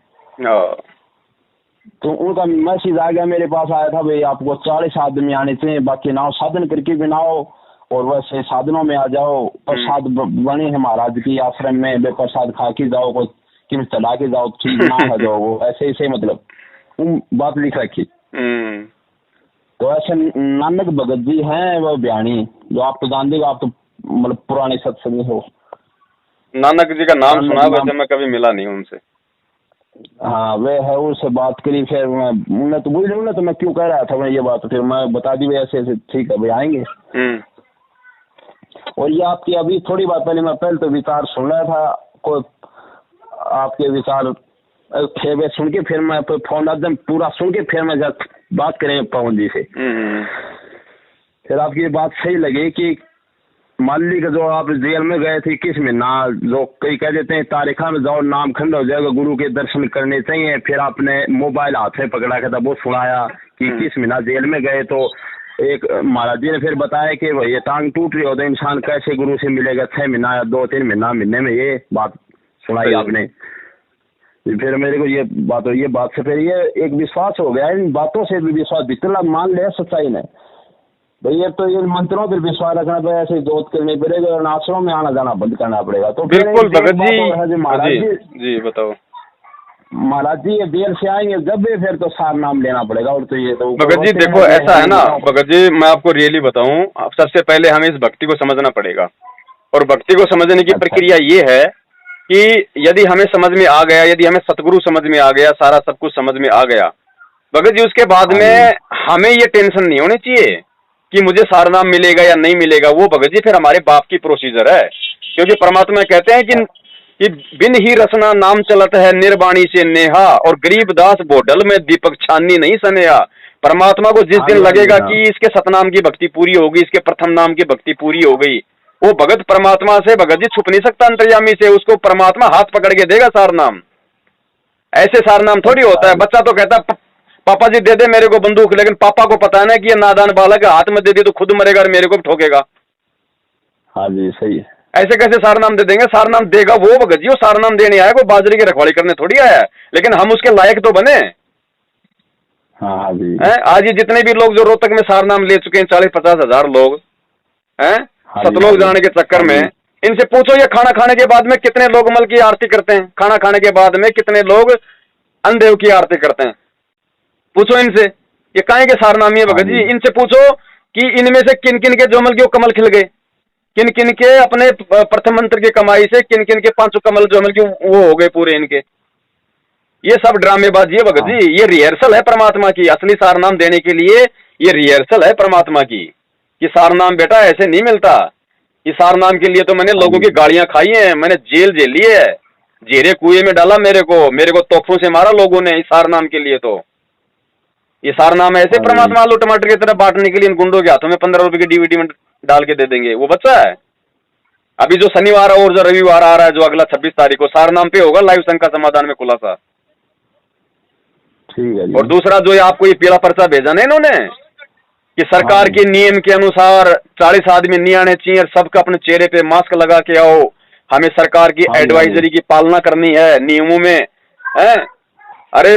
तो उनका मैसेज आ गया, मेरे पास आया था भाई आपको 40 आदमी आने चाहिए, बाकी नाव साधन करके भी नाओ और वैसे साधनों में आ जाओ, प्रसाद बने है महाराज की आश्रम में, बे प्रसाद खा के जाओ, कोई किम चला के जाओ, ठीक ना है जाओ, वो ऐसे ऐसे मतलब बात लिख रखी। तो ऐसे नानक भगत जी हैं वो बयानी, जो आप तो जानते हो, आप तो मतलब पुराने सत्संगी हो। नानक जी का नाम सुना, वैसे मैं कभी मिला नहीं उनसे। हाँ वे है, उससे बात करी, फिर मैं तो बोल ना, तो मैं क्यों कह रहा था मैं ये बात, फिर मैं बता दी ऐसे ऐसे, ठीक है भाई आएंगे। और ये आपकी अभी थोड़ी बात पहले, मैं पहले तो विचार सुन रहा था, कोई आपके विचार थे सुन के, फिर मैं फोन एकदम पूरा सुन के फिर मैं बात करेंगे पवन जी से। फिर आपकी ये बात सही लगी कि माली का जो आप जेल में गए थे 21 महीना, जो कई कह देते हैं तारीखा में जाओ नाम खंड हो जाएगा, गुरु के दर्शन करने चाहिए, फिर आपने मोबाइल हाथ में पकड़ा के था, वो सुनाया कि 21 महीना जेल में गए, तो एक महाराज जी ने फिर बताया कि भाई ये टांग टूट रही हो तो इंसान कैसे गुरु से मिलेगा, 6 महीना या 2-3 महीना मिलने में, ये बात सुनाई आपने। फिर मेरे को ये बात, ये बात से फिर ये एक विश्वास हो गया, इन बातों से भी विश्वास जितना मान लिया सच्चाई ने भैया, तो ये मंत्रों पर विश्वास रखना पड़ेगा, ऐसे जोत करनी पड़ेगा और आश्रम में आना जाना बंद करना पड़ेगा। तो बिल्कुल भगत जी, महाराज जी बताओ। महाराज जी ये देर से आएंगे जब भी, फिर तो सार नाम लेना पड़ेगा। और तो ये तो भगत जी देखो ऐसा है ना भगत जी, मैं आपको रियली बताऊं, आप सबसे पहले हमें इस भक्ति को समझना पड़ेगा, और भक्ति को समझने की प्रक्रिया ये है कि यदि हमें समझ में आ गया, यदि हमें सतगुरु समझ में आ गया, सारा सब कुछ समझ में आ गया भगत जी, उसके बाद में हमें ये टेंशन नहीं होनी चाहिए कि मुझे सार नाम मिलेगा या नहीं मिलेगा। वो भगत जी फिर हमारे बाप की प्रोसीजर है, क्योंकि परमात्मा कहते हैं कि बिन ही रसना नाम चलत है, निर्वाणी से नेहा, और गरीबदास बोडल में दीपक छाननी नहीं सनेहा। परमात्मा को जिस दिन लगेगा कि इसके सतनाम की भक्ति पूरी होगी, इसके प्रथम नाम की भक्ति पूरी हो गई, वो भगत परमात्मा से भगत जी छुप नहीं सकता अंतर्यामी से, उसको परमात्मा हाथ पकड़ के देगा सार नाम। ऐसे सार नाम थोड़ी होता है। बच्चा तो कहता है पापा जी दे दे मेरे को बंदूक, लेकिन पापा को पता है ना कि ये नादान बालक हाथ में दे दी तो खुद मरेगा और मेरे को भी ठोकेगा। हाँ जी सही है। ऐसे कैसे सार नाम दे देंगे? सार नाम देगा वो भगत जी, वो सार नाम देने आया, कोई बाजरे की रखवाली करने थोड़ी आया है, लेकिन हम उसके लायक तो बने। हाँ जी। आज ये जितने भी लोग जो रोहतक में सार नाम ले चुके हैं, 40-50 हजार लोग हैं, सतलोक जाने के चक्कर में, इनसे पूछो ये खाना खाने के बाद में कितने लोग मल की आरती करते हैं, खाना खाने के बाद में कितने लोग अन्नदेव की आरती करते हैं, पूछो इनसे। ये काहे के सार नामी है भगत जी? इनसे पूछो कि इनमें से किन किन के जोमल के कमल खिल गए, किन किन के अपने प्रथम मंत्र की कमाई से किन किन के 5 कमल जोमल के वो हो गए पूरे इनके। ये सब ड्रामेबाजी है भगत जी, ये रिहर्सल है परमात्मा की। असली सार नाम देने के लिए ये रिहर्सल है परमात्मा की, कि सार नाम बेटा ऐसे नहीं मिलता। इस सार नाम के लिए तो मैंने लोगों की गाड़ियां खाई हैं, मैंने जेल झेली है, जेरे कुएं में डाला मेरे को तोहफों से मारा लोगों ने इस सार नाम के लिए। तो ये सार नाम ऐसे परमात्मा आलू टमाटर की तरह बांटने के लिए इन गुंडों के हाथों में 15 रुपए की डीवीडी में डाल के दे देंगे। वो बच्चा है। अभी जो शनिवार और जो रविवार आ रहा है, जो अगला 26 तारीख को, सार नाम पे होगा लाइव शंका समाधान में खुलासा। ठीक है। और दूसरा जो आपको ये पीला पर्चा भेजा ना इन्होंने, कि सरकार के नियम के अनुसार 40 आदमी नहीं आने चाहिए, सबका अपने चेहरे पे मास्क लगा के आओ, हमें सरकार की एडवाइजरी की पालना करनी है नियमों में है। अरे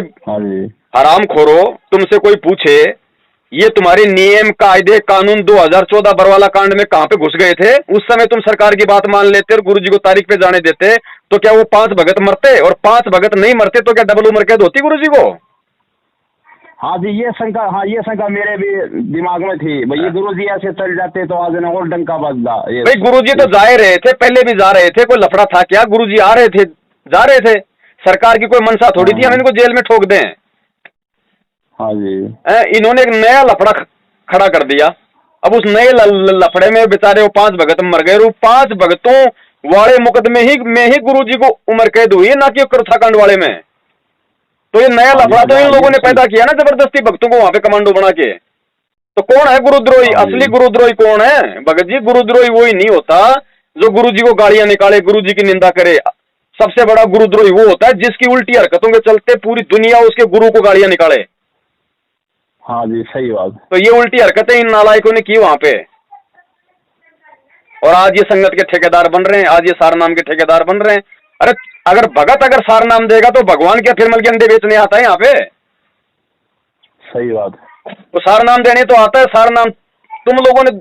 हराम खोरो, तुमसे कोई पूछे ये तुम्हारे नियम कायदे कानून 2014 बरवाला कांड में कहां पे घुस गए थे? उस समय तुम सरकार की बात मान लेते और गुरुजी को तारीख पे जाने देते, तो क्या वो 5 भगत मरते? और 5 भगत नहीं मरते तो क्या डबल उम्र कैद होती गुरुजी को? हाँ जी, ये शंका मेरे भी दिमाग में थी भाई, ये गुरुजी ऐसे चल जाते तो आज ना और डंका बजदा। भाई गुरुजी तो जा रहे थे, पहले भी जा रहे थे, कोई लफड़ा था क्या? गुरुजी आ रहे थे जा रहे थे। सरकार की कोई मंशा थोड़ी थी हम इनको जेल में ठोक दें। हाँ जी। इन्होंने एक नया लफड़ा खड़ा कर दिया। अब उस नए लफड़े में बेचारे वो 5 भगत मर गए। वो 5 भगतों वाले मुकदमे में ही गुरुजी को उम्र कैद हुई है, ना कि कर्थाकांड वाले में। तो ये नया लफड़ा तो इन लोगों ने पैदा किया ना जबरदस्ती भक्तों को वहां पे कमांडो बना के। तो कौन है गुरुद्रोही? असली गुरुद्रोही कौन है भगत जी? गुरुद्रोही वही नहीं होता जो गुरुजी को गालियां निकाले, गुरुजी की निंदा करे। सबसे बड़ा गुरुद्रोही वो होता है जिसकी उल्टी हरकतों के चलते पूरी दुनिया उसके गुरु को गालियां निकाले। हाँ जी, सही बात। तो ये उल्टी हरकतें इन नालायकों ने की वहां पे, और आज ये संगत के ठेकेदार बन रहे हैं, आज ये सारनाम के ठेकेदार बन रहे हैं। अरे अगर भगत अगर सारनाम देगा तो भगवान क्या फिर मल के अंडे बेचने आता है यहाँ पे? सही बात। तो सारनाम देने तो आता है। सारनाम तुम लोगों ने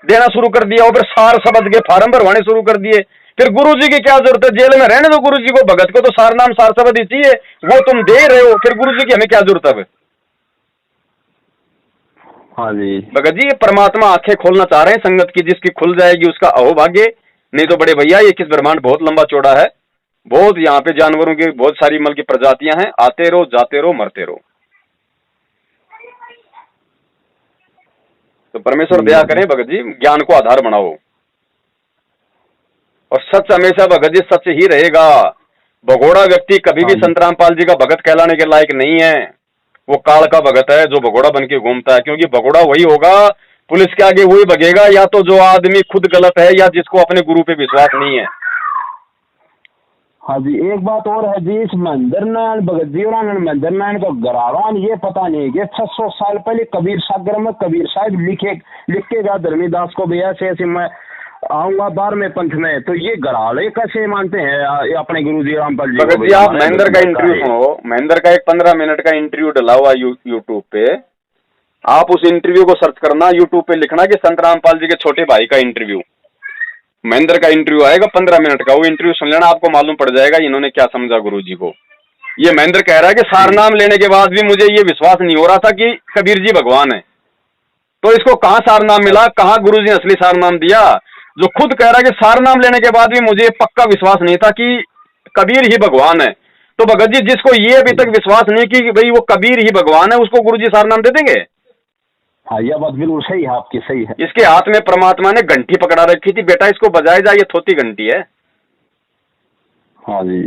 देना शुरू कर दिया, और फिर सार शब्द के फार्म भरवाने शुरू कर दिए। फिर गुरुजी की क्या जरूरत है? जेल में रहने दो गुरुजी को, भगत को तो सारनाम सार शब्द ही चाहिए, वो तुम दे रहे हो, फिर गुरुजी की हमें क्या जरूरत है? हाँ जी भगत जी, ये परमात्मा आंखें खोलना चाह रहे हैं संगत की, जिसकी खुल जाएगी उसका अहोभाग्य। नहीं तो बड़े भैया ये किस ब्रह्मांड बहुत लंबा चौड़ा है, बहुत यहाँ पे जानवरों की बहुत सारी मल की प्रजातियां हैं। आते रहो, जाते रहो, मरते रहो। तो परमेश्वर दया करें भगत जी, ज्ञान को आधार बनाओ, और सच हमेशा भगत जी सच ही रहेगा। भगोड़ा व्यक्ति कभी भी संत रामपाल जी का भगत कहलाने के लायक नहीं है। वो काल का भगत है जो भगोड़ा बन के घूमता है, क्योंकि भगोड़ा वही होगा, पुलिस के आगे वही भगेगा, या तो जो आदमी खुद गलत है या जिसको अपने गुरु पे विश्वास नहीं है। हाँ जी, एक बात और है जी, इस महेंद्र नारायण भगत जी और महेंद्र नारायण का गरावान ये पता नहीं कि 600 साल पहले कबीर सागर में कबीर साहब लिख के गया धर्मीदास को, भैया ऐसे मैं आऊंगा 12वें पंथ में, तो ये गराड़े कैसे मानते हैं अपने गुरु जी रामपाल जी? भगत जी आप महेंद्र का इंटरव्यू सुनो। महेंद्र का एक 15 मिनट का इंटरव्यू डला हुआ यूट्यूब पे, आप उस इंटरव्यू को सर्च करना, यूट्यूब पे लिखना कि संत रामपाल जी के छोटे भाई का इंटरव्यू, महेंद्र का इंटरव्यू आएगा 15 मिनट का। वो इंटरव्यू सुन लेना, आपको मालूम पड़ जाएगा इन्होंने क्या समझा गुरुजी को। ये महेंद्र कह रहा है कि सारनाम लेने के बाद भी मुझे ये विश्वास नहीं हो रहा था कि कबीर जी भगवान है। तो इसको कहाँ सारनाम मिला, कहाँ गुरुजी ने असली सारनाम दिया? जो खुद कह रहा है कि सारनाम लेने के बाद भी मुझे पक्का विश्वास नहीं था कि कबीर ही भगवान है। तो भगत जी जिसको ये अभी तक विश्वास नहीं कि भाई वो कबीर ही भगवान है, उसको गुरुजी सारनाम दे देंगे? हाँ, यह बात बिल्कुल सही है आपकी, सही है। इसके हाथ में परमात्मा ने घंटी पकड़ा रखी थी, बेटा इसको बजाए जा, ये थोती घंटी है। हाँ जी,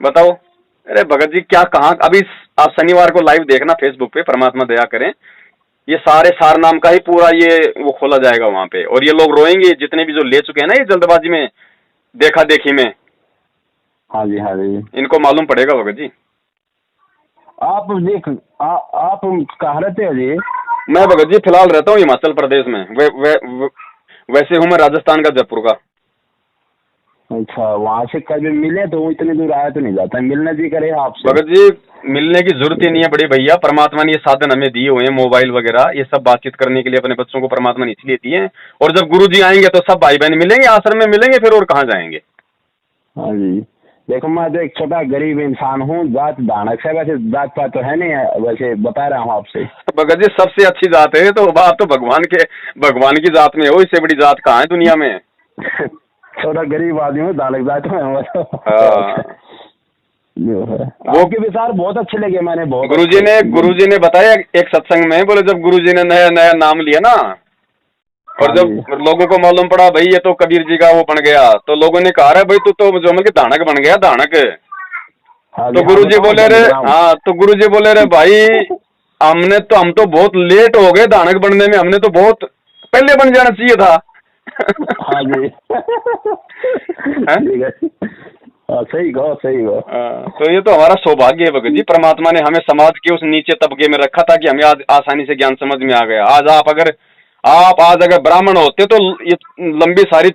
बताओ। अरे भगत जी क्या कहाँ, अभी आप शनिवार को लाइव देखना फेसबुक पे, परमात्मा दया करें, ये सारे सारनाम का ही पूरा ये वो खोला जाएगा वहां पे, और ये लोग रोएंगे जितने भी जो ले चुके हैं ना ये जल्दबाजी में, देखा देखी में। हाँ जी, हाँ जी, इनको मालूम पड़ेगा भगत जी। आप कहाँ रहते हो जी? मैं भगत जी फिलहाल रहता हूँ हिमाचल प्रदेश में। वैसे हूँ मैं राजस्थान का, जयपुर का। अच्छा, वहाँ से कभी मिले तो इतनी दूर आया तो नहीं जाता, मिलना जी करे आपसे। भगत जी मिलने की जरूरत ही नहीं है बड़े भैया, परमात्मा ने ये साधन हमें दिए हुए हैं, मोबाइल वगैरह, ये सब बातचीत करने के लिए अपने बच्चों को परमात्मा ने इसलिए दिए हैं। और जब गुरु जी आएंगे तो सब भाई बहन मिलेंगे, आश्रम में मिलेंगे, फिर और कहाँ जाएंगे। हाँ जी, देखो मैं तो एक छोटा गरीब इंसान हूँ, जात दानक से, वैसे जात पात तो है नहीं, वैसे बता रहा हूँ आपसे। भगत जी सबसे अच्छी जात है तो बात तो भगवान की जात में हो, इससे बड़ी जात कहाँ है दुनिया में। छोटा गरीब आदमी हूँ, दानक जात में। वो के विचार बहुत अच्छे लगे, मैंने बहुत। गुरुजी ने बताया एक सत्संग में, बोले जब गुरुजी ने नया नया नाम लिया ना, और जब लोगों को मालूम पड़ा भाई ये तो कबीर जी का वो बन गया, तो लोगों ने कहा भाई तू तो जो मतलब दानक बन गया, दानक। तो गुरुजी बोले रे, हाँ तो गुरुजी बोले रे भाई हम तो बहुत लेट हो गए दानक बनने में, हमने तो बहुत पहले बन जाना चाहिए था। हाँ जी, सही कहो, सही कहो। तो ये तो हमारा सौभाग्य है भगत जी, परमात्मा ने हमें समाज के उस नीचे तबके में रखा था कि हमें आज आसानी से ज्ञान समझ में आ गया। आज आप अगर ब्राह्मण होते तो ये लंबी सारी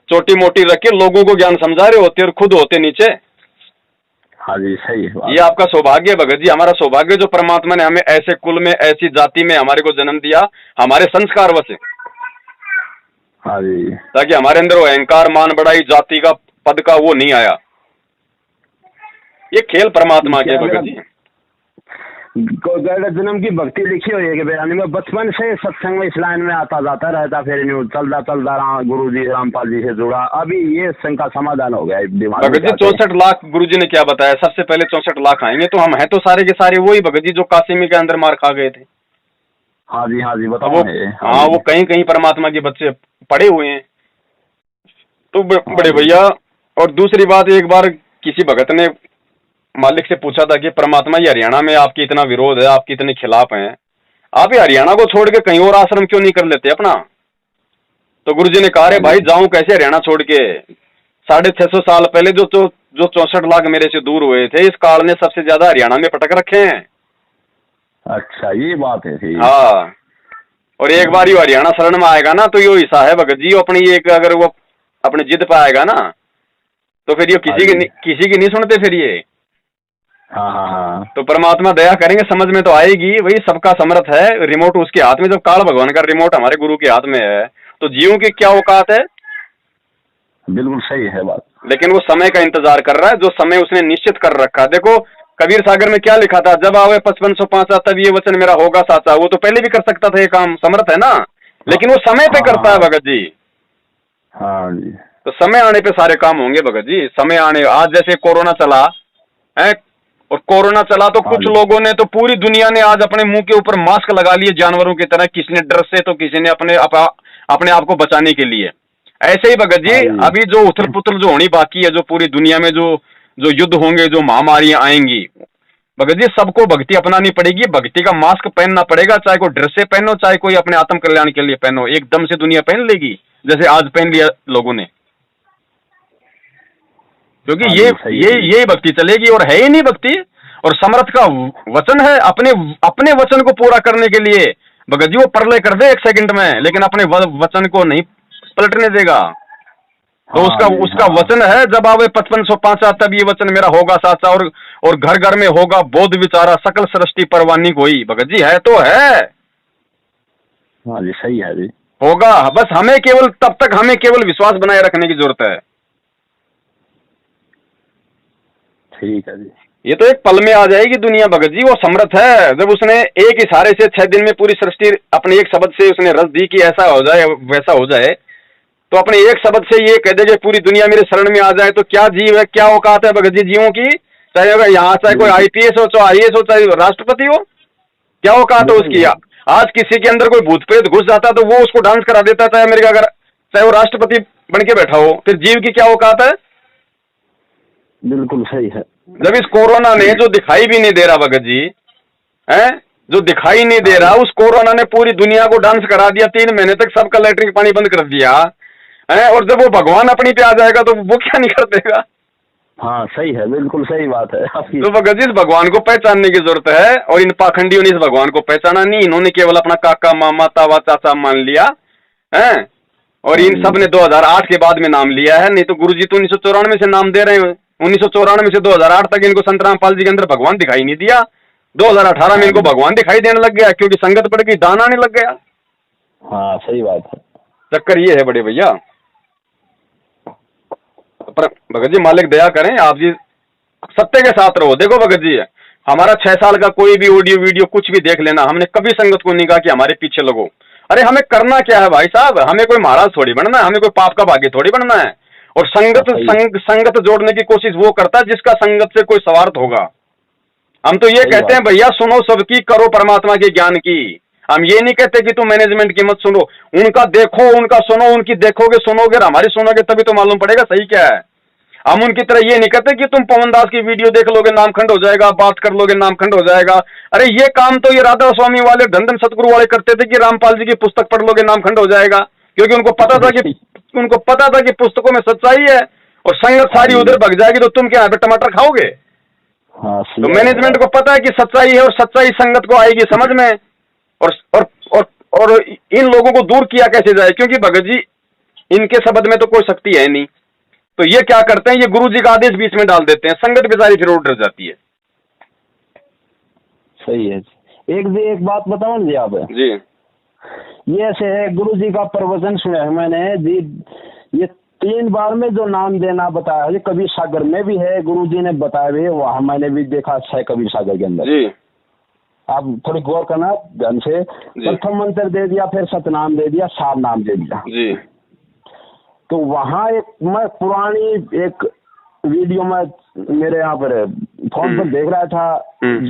छोटी मोटी रख के लोगों को ज्ञान समझा रहे होते और खुद होते नीचे। हाँ जी, सही है। ये आपका सौभाग्य है भगत जी, हमारा सौभाग्य जो परमात्मा ने हमें ऐसे कुल में, ऐसी जाति में हमारे को जन्म दिया, हमारे संस्कार वश। हाँ जी, ताकि हमारे अंदर वो अहंकार, मान बढ़ाई, जाति का, पद का वो नहीं आया। ये खेल परमात्मा के भगत जी। गैर जन्म की भक्ति लिखी हुई है कि बयानी में बचपन से सत्संग में इस लाइन में आता जाता रहता, फिर न्यू चलता रहा, गुरु जी रामपाल जी से जुड़ा, अभी ये शंका समाधान हो गया दिमाग। भगत जी 64 लाख गुरु जी ने क्या बताया? सबसे पहले 64 लाख आएंगे, तो हम हैं तो सारे के सारे वही भगत जी जो कासिमी के अंदर मार खा गए थे। हाँ जी बताओ। हाँ वो कहीं कहीं परमात्मा के बच्चे पड़े हुए हैं। तो बड़े भैया, और दूसरी बात, एक बार किसी भगत ने मालिक से पूछा था कि परमात्मा ये हरियाणा में आपकी इतना विरोध है, आपके इतने खिलाफ हैं, आप ये हरियाणा को छोड़ के कहीं और आश्रम क्यों नहीं कर लेते अपना? तो गुरु जी ने कहा, रे भाई जाऊं कैसे हरियाणा छोड़ के? 650 साल पहले जो 64 लाख मेरे से दूर हुए थे, इस काल ने सबसे ज्यादा हरियाणा में पटक रखे हैं। अच्छा ये बात है। हाँ, और एक बार ये हरियाणा शरण में आएगा ना, तो यो हिस्सा है भगत जी अपनी, एक अगर वो अपने जिद पे आएगा ना, तो फिर ये किसी की नहीं सुनते फिर ये। हाँ। तो परमात्मा दया करेंगे, समझ में तो आएगी। वही सबका समर्थ है, रिमोट उसके हाथ में। जब काल भगवान का रिमोट हमारे गुरु के हाथ में है, तो जीवों की क्या औकात है? बिल्कुल सही है बात। लेकिन वो समय का इंतजार कर रहा है, जो समय उसने निश्चित कर रखा। देखो कबीर सागर में क्या लिखा था, जब आवे 5505 तब ये वचन मेरा होगा साचा। वो तो पहले भी कर सकता था ये काम, समर्थ है ना, लेकिन वो समय पे करता है भगत जी। हाँ जी। तो समय आने पे सारे काम होंगे भगत जी, समय आने। आज जैसे कोरोना चला है, और कोरोना चला तो कुछ लोगों ने, तो पूरी दुनिया ने आज अपने मुंह के ऊपर मास्क लगा लिए जानवरों की तरह, किसी ने डर से, तो किसी ने अपने आप को बचाने के लिए। ऐसे ही भगत जी अभी जो उथल पुथल जो होनी बाकी है, जो पूरी दुनिया में जो युद्ध होंगे, जो महामारियां आएंगी, भगत जी सबको भक्ति अपनानी पड़ेगी। भक्ति का मास्क पहनना पड़ेगा, चाहे कोई ड्रेस से पहनो, चाहे कोई अपने आत्म कल्याण के लिए पहनो। एकदम से दुनिया पहन लेगी जैसे आज पहन लिया लोगों ने, क्योंकि ये भक्ति चलेगी, और है ही नहीं भक्ति। और समर्थ का वचन है, अपने वचन को पूरा करने के लिए भगत जी वो प्रलय कर दे 1 सेकंड में, लेकिन अपने वचन को नहीं पलटने देगा। तो उसका वचन है, जब आवे 5505 तब ये वचन मेरा होगा साचा, और घर घर में होगा बोध विचारा, सकल सृष्टि परवानी कोई। भगत जी है तो है। हाँ जी सही है जी, होगा। बस हमें केवल तब तक हमें केवल विश्वास बनाए रखने की जरूरत है। ठीक है जी। ये तो एक पल में आ जाएगी दुनिया भगत जी। वो समर्थ है, जब उसने एक इशारे से 6 दिन में पूरी सृष्टि अपने एक शब्द से उसने रच दी कि ऐसा हो जाए वैसा हो जाए, तो अपने एक शब्द से ये कह दे कि पूरी दुनिया मेरे शरण में आ जाए, तो क्या जीव है, क्या औकात है भगत जी जीवों की? चाहे अगर यहाँ चाहे कोई IPS हो, चाहे IAS हो, चाहे राष्ट्रपति हो, क्या औकात है उसकी? आज किसी के अंदर कोई भूत प्रेत घुस जाता तो वो उसको डांस करा देता, चाहे अमेरिका अगर चाहे वो राष्ट्रपति बन के बैठा हो। फिर जीव की क्या औकात है? बिल्कुल सही है। जब इस कोरोना ने जो दिखाई भी नहीं दे रहा भगत जी, हैं, जो दिखाई नहीं दे रहा, उस कोरोना ने पूरी दुनिया को डांस करा दिया। 3 महीने तक सबका लैट्रिन पानी बंद कर दिया है, और जब वो भगवान अपनी पे आ जाएगा तो वो क्या नहीं कर देगा? हाँ सही है, बिल्कुल सही बात है आपकी। तो भगत जी इस भगवान को पहचानने की जरूरत है, और इन पाखंडियों ने इस भगवान को पहचाना नहीं। इन्होंने केवल अपना काका मामा तावा चाचा मान लिया है, और इन सब ने 2008 के बाद में नाम लिया है। नहीं तो गुरुजी तो 1994 से नाम दे रहे हैं। 1994 से 2008 तक इनको संत रामपाल जी के अंदर भगवान दिखाई नहीं दिया। 2018 में इनको भगवान दिखाई देने लग गया, क्योंकि संगत पड़ गई, दान आने लग गया। हाँ सही बात है। चक्कर ये है बड़े भैया। पर भगत जी मालिक दया करें, आप जी सत्य के साथ रहो। देखो भगत जी, हमारा 6 साल का कोई भी ऑडियो वीडियो कुछ भी देख लेना, हमने कभी संगत को नहीं कहा कि हमारे पीछे लगो। अरे हमें करना क्या है भाई साहब? हमें कोई महाराज थोड़ी बनना है, हमें कोई पाप का भागी थोड़ी बनना है। और संगत जोड़ने की कोशिश वो करता है जिसका संगत से कोई स्वार्थ होगा। हम तो ये कहते हैं भैया, सुनो सबकी, करो परमात्मा के ज्ञान की। हम ये नहीं कहते कि तुम मैनेजमेंट की मत सुनो, उनका देखो, उनका सुनो, उनकी देखोगे सुनोगे, हमारी सुनोगे तभी तो मालूम पड़ेगा सही क्या है। हम उनकी तरह ये नहीं कहते कि तुम पवन दास की वीडियो देख लोगे नामखंड हो जाएगा, बात कर लोगे नामखंड हो जाएगा। अरे ये काम तो ये राधा स्वामी वाले, धन सतगुरु वाले करते थे कि रामपाल जी की पुस्तक पढ़ लोगे नामखंड हो जाएगा, क्योंकि उनको पता था कि पुस्तकों में सच्चाई है, और संगत सारी उधर भग जाएगी तो तुम क्या यहाँ पे टमाटर खाओगे? तो मैनेजमेंट को पता है कि सच्चाई है, और सच्चाई संगत को आएगी समझ में। और इन लोगों को दूर किया कैसे जाए? क्योंकि भगत जी इनके शब्द में तो कोई शक्ति है नहीं। तो ये क्या करते हैं, ये गुरु जी का आदेश बीच में डाल देते हैं, संगत बेचारी फिर डर जाती है। सही है। एक बात बताओ जी आप जी। ये ऐसे है, गुरु जी का प्रवचन सुना है मैंने जी, ये 3 बार में जो नाम देना बताया है, कबीर सागर में भी है, गुरु जी ने बताया भी, वहां मैंने भी देखा है कबीर सागर के अंदर जी। आप थोड़ी गौर करना ध्यान से। प्रथम मंत्र दे दिया, फिर सतनाम दे दिया, सार नाम दे दिया जी। तो वहाँ एक मैं पुरानी एक वीडियो में मेरे यहाँ पर फोन पर देख रहा था,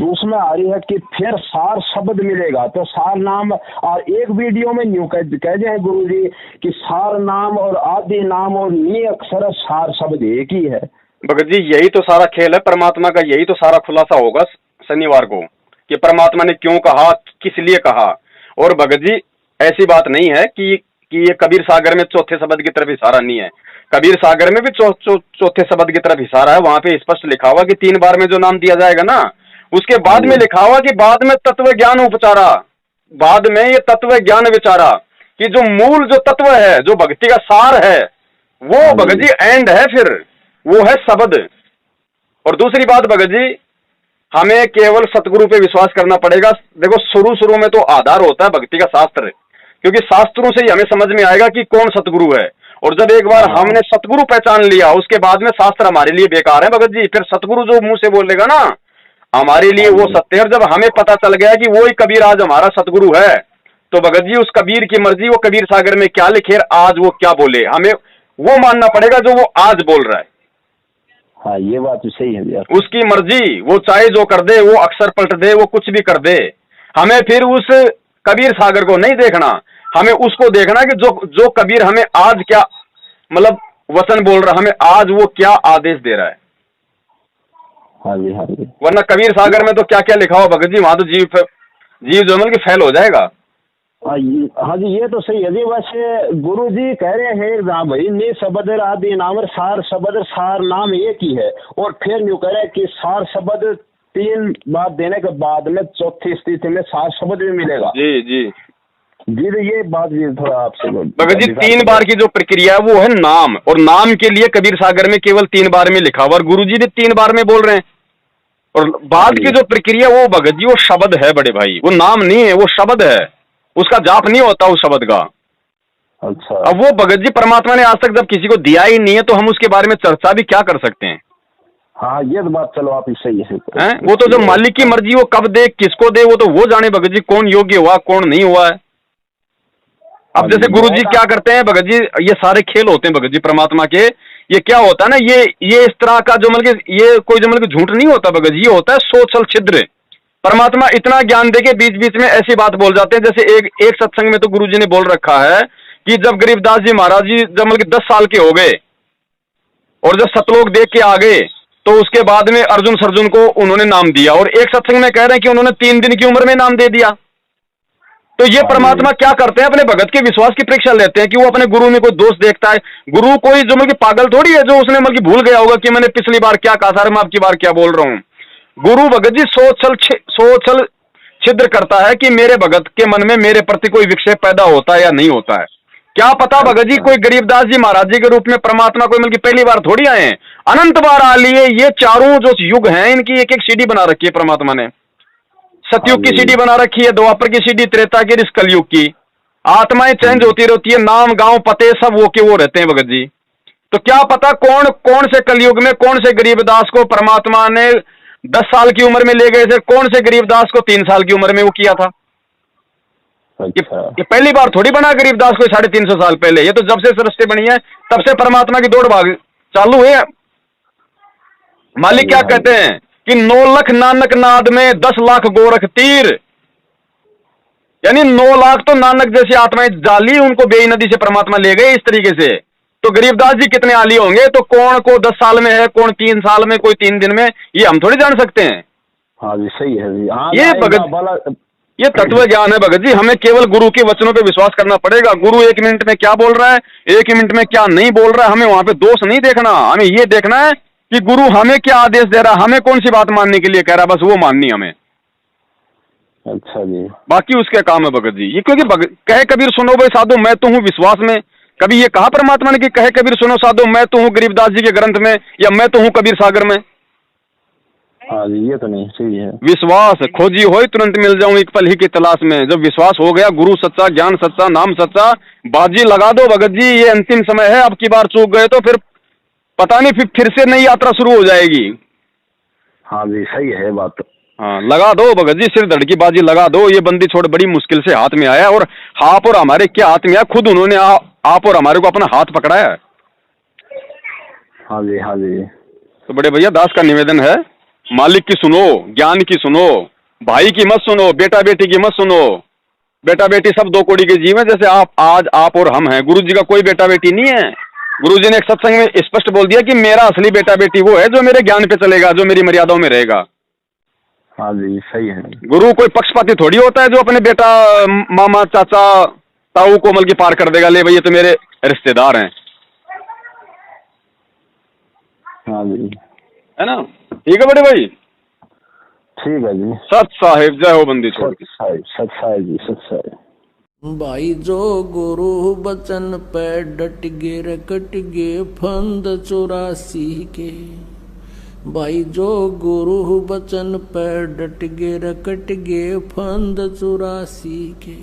उसमें आ रही है कि फिर सार शब्द मिलेगा, तो सार नाम। और एक वीडियो में न्यू कह दिया है गुरु जी कि सार नाम और आदि नाम और नी अक्षर सार शब्द एक ही है। भगत जी यही तो सारा खेल है परमात्मा का, यही तो सारा खुलासा होगा शनिवार को कि परमात्मा ने क्यों कहा, किस लिए कहा। और भगत जी ऐसी बात नहीं है कि ये कबीर सागर में चौथे शब्द की तरफ इशारा नहीं है, कबीर सागर में भी चौथे शब्द की तरफ इशारा है। वहां पे स्पष्ट लिखा हुआ कि 3 बार में जो नाम दिया जाएगा ना, उसके बाद में लिखा हुआ कि बाद में तत्व ज्ञान उपचारा, बाद में ये तत्व ज्ञान विचारा, कि जो मूल जो तत्व है, जो भक्ति का सार है, वो भगत जी एंड है, फिर वो है शब्द। और दूसरी बात भगत जी, हमें केवल सतगुरु पे विश्वास करना पड़ेगा। देखो शुरू में तो आधार होता है भक्ति का शास्त्र, क्योंकि शास्त्रों से ही हमें समझ में आएगा कि कौन सतगुरु है। और जब एक बार हमने सतगुरु पहचान लिया, उसके बाद में शास्त्र हमारे लिए बेकार है भगत जी। फिर सतगुरु जो मुंह से बोलेगा ना हमारे लिए वो सत्य है। और जब हमें पता चल गया कि वो ही कबीर आज हमारा सतगुरु है, तो भगत जी उस कबीर की मर्जी, वो कबीर सागर में क्या लिखे, आज वो क्या बोले, हमें वो मानना पड़ेगा जो वो आज बोल रहा है। हाँ ये बात तो सही है यार। उसकी मर्जी, वो चाहे जो कर दे, वो अक्षर पलट दे, वो कुछ भी कर दे, हमें फिर उस कबीर सागर को नहीं देखना, हमें उसको देखना कि जो कबीर हमें आज क्या मतलब वचन बोल रहा, हमें आज वो क्या आदेश दे रहा है। हाँ जी, हाँ जी। वरना कबीर सागर में तो क्या क्या लिखा हुआ भगत जी, वहां तो जीव जमल की फैल हो जाएगा। हाँ जी ये तो सही है जी। वैसे गुरु जी कह रहे हैं ना भाई, ने शब्द आदि नाम सार शब्द सार नाम एक ही है। और फिर न्यू कह रहे हैं कि सार शब्द 3 बार देने के बाद में चौथी स्थिति में सार शब्द भी मिलेगा। जी जी जी। तो ये बात भी थोड़ा आपसे भगत जी 3 बार की जो प्रक्रिया है वो है नाम, और नाम के लिए कबीर सागर में केवल 3 बार में लिखा हुआ, और गुरु जी भी 3 बार में बोल रहे हैं। और बाद की जो प्रक्रिया वो भगत जी वो शब्द है बड़े भाई, वो नाम नहीं है, वो शब्द है, उसका जाप नहीं होता उस शब्द का। अच्छा। अब वो भगत जी परमात्मा ने आज तक जब किसी को दिया ही नहीं है, तो हम उसके बारे में चर्चा भी क्या कर सकते हैं। हाँ ये तो बात चलो आप सही है। वो तो जो मालिक की मर्जी, वो कब दे किसको दे, वो तो वो जाने भगत जी, कौन योग्य हुआ कौन नहीं हुआ है। अब जैसे गुरु जी क्या करते हैं भगत जी, ये सारे खेल होते हैं भगत जी परमात्मा के। ये क्या होता है ना, ये इस तरह का जो मतलब ये कोई जो मतलब झूठ नहीं होता भगत जी, ये होता है सोचल छिद्र। परमात्मा इतना ज्ञान दे के बीच बीच में ऐसी बात बोल जाते हैं। जैसे एक सत्संग में तो गुरु जी ने बोल रखा है कि जब गरीबदास जी महाराज जी जब मतलब 10 साल के हो गए और जब सतलोक देख के आ गए, तो उसके बाद में अर्जुन सर्जुन को उन्होंने नाम दिया। और एक सत्संग में कह रहे हैं कि उन्होंने 3 दिन की उम्र में नाम दे दिया। तो ये परमात्मा क्या करते हैं, अपने भगत के विश्वास की परीक्षा लेते हैं कि वो अपने गुरु में कोई दोष देखता है। गुरु कोई जो मतलब पागल थोड़ी है जो उसने मतलब भूल गया होगा कि मैंने पिछली बार क्या कहा था, मैं आपकी बार क्या बोल रहा हूँ। गुरु भगत जी सोचल छिद्र करता है कि मेरे भगत के मन में मेरे प्रति कोई विक्षेप पैदा होता है या नहीं होता है। क्या पता भगत जी कोई गरीबदास जी महाराज जी के रूप में परमात्मा कोई मतलब पहली बार थोड़ी आए हैं, अनंत बार आ लिए। ये चारों जो युग हैं इनकी एक एक सीढ़ी बना रखी है परमात्मा ने। सतयुग की सीढ़ी बना रखी है, द्वापर की सीढ़ी, त्रेता की, इस कलयुग की। आत्माएं चेंज होती रहती है, नाम गांव पते सब वो के वो रहते हैं भगत जी। तो क्या पता कौन से कलयुग में कौन से गरीबदास को परमात्मा ने 10 साल की उम्र में ले गए थे, कौन से गरीबदास को 3 साल की उम्र में वो किया था। ये पहली बार थोड़ी बना गरीबदास को 350 साल पहले। ये तो जब से सृष्टि बनी है तब से परमात्मा की दौड़ भाग चालू है। मालिक क्या कहते हैं कि 9 लाख नानक नाद में 10 लाख गोरख तीर, यानी 9 लाख तो नानक जैसी आत्माएं जाली, उनको बेई नदी से परमात्मा ले गए इस तरीके से। तो गरीबदास जी कितने आली होंगे, तो कौन को 10 साल में है, कौन 3 साल में, कोई 3 दिन में, ये हम थोड़ी जान सकते हैं। हाँ जी सही है जी। हाँ ये भगत ये तत्व ज्ञान है भगत जी। हमें केवल गुरु के वचनों पे विश्वास करना पड़ेगा। गुरु 1 मिनट में क्या बोल रहा है, 1 मिनट में क्या नहीं बोल रहा है, हमें वहां पे दोष नहीं देखना। हमें ये देखना है कि गुरु हमें क्या आदेश दे रहा है, हमें कौन सी बात मानने के लिए कह रहा है, बस वो माननी हमें। अच्छा जी। बाकी उसके काम है भगत जी। ये क्योंकि कहे कबीर सुनो भाई साधो मैं तो हूँ विश्वास में। कभी ये कहा परमात्मा ने कि कहे कबीर सुनो साधो मैं तो हूँ गरीबदास जी के ग्रंथ में, या मैं तो हूँ कबीर सागर में। हाँ जी ये तो नहीं सही है। विश्वास खोजी हो तुरंत मिल जाऊं एक पल ही की तलाश में। जब विश्वास हो गया, गुरु सच्चा, ज्ञान सच्चा, नाम सच्चा, बाजी लगा दो भगत जी। ये अंतिम समय है, अब की बार चूक गए तो फिर पता नहीं फिर से नई यात्रा शुरू हो जाएगी। हाँ जी सही है बात। हाँ लगा दो भगत जी, सिर धड़ की बाजी लगा दो। ये बंदी छोड़ बड़ी मुश्किल से हाथ में आया, और आप और हमारे क्या हाथ में आया, खुद उन्होंने आप और हमारे को अपना हाथ पकड़ाया है। हाँ जी हाँ जी। तो बड़े भैया दास का निवेदन है, मालिक की सुनो, ज्ञान की सुनो, भाई की मत सुनो, बेटा बेटी की मत सुनो। बेटा बेटी सब दो कोड़ी के जीव है, जैसे आप और हम हैं। गुरु जी का कोई बेटा बेटी नहीं है। गुरु जी ने एक सत्संग में स्पष्ट बोल दिया कि मेरा असली बेटा बेटी वो है जो मेरे ज्ञान पे चलेगा, जो मेरी मर्यादाओं में रहेगा। हाँ जी सही है। गुरु कोई पक्षपाती थोड़ी होता है जो अपने बेटा मामा चाचा ताऊ कोमल की पार कर देगा, ले भाई ये तो मेरे रिश्तेदार हैं। हाँ जी है ना, ठीक है बड़े भाई, ठीक है जी। सत साहिब, जय हो बंदी छोड़ के। सत साहिब जी, सत साहिब। भाई जो गुरु बचन पे डट गे रकट गे फंद 84 के। भाई जो गुरु बचन पे डट गे रकट गे फंद 84 के।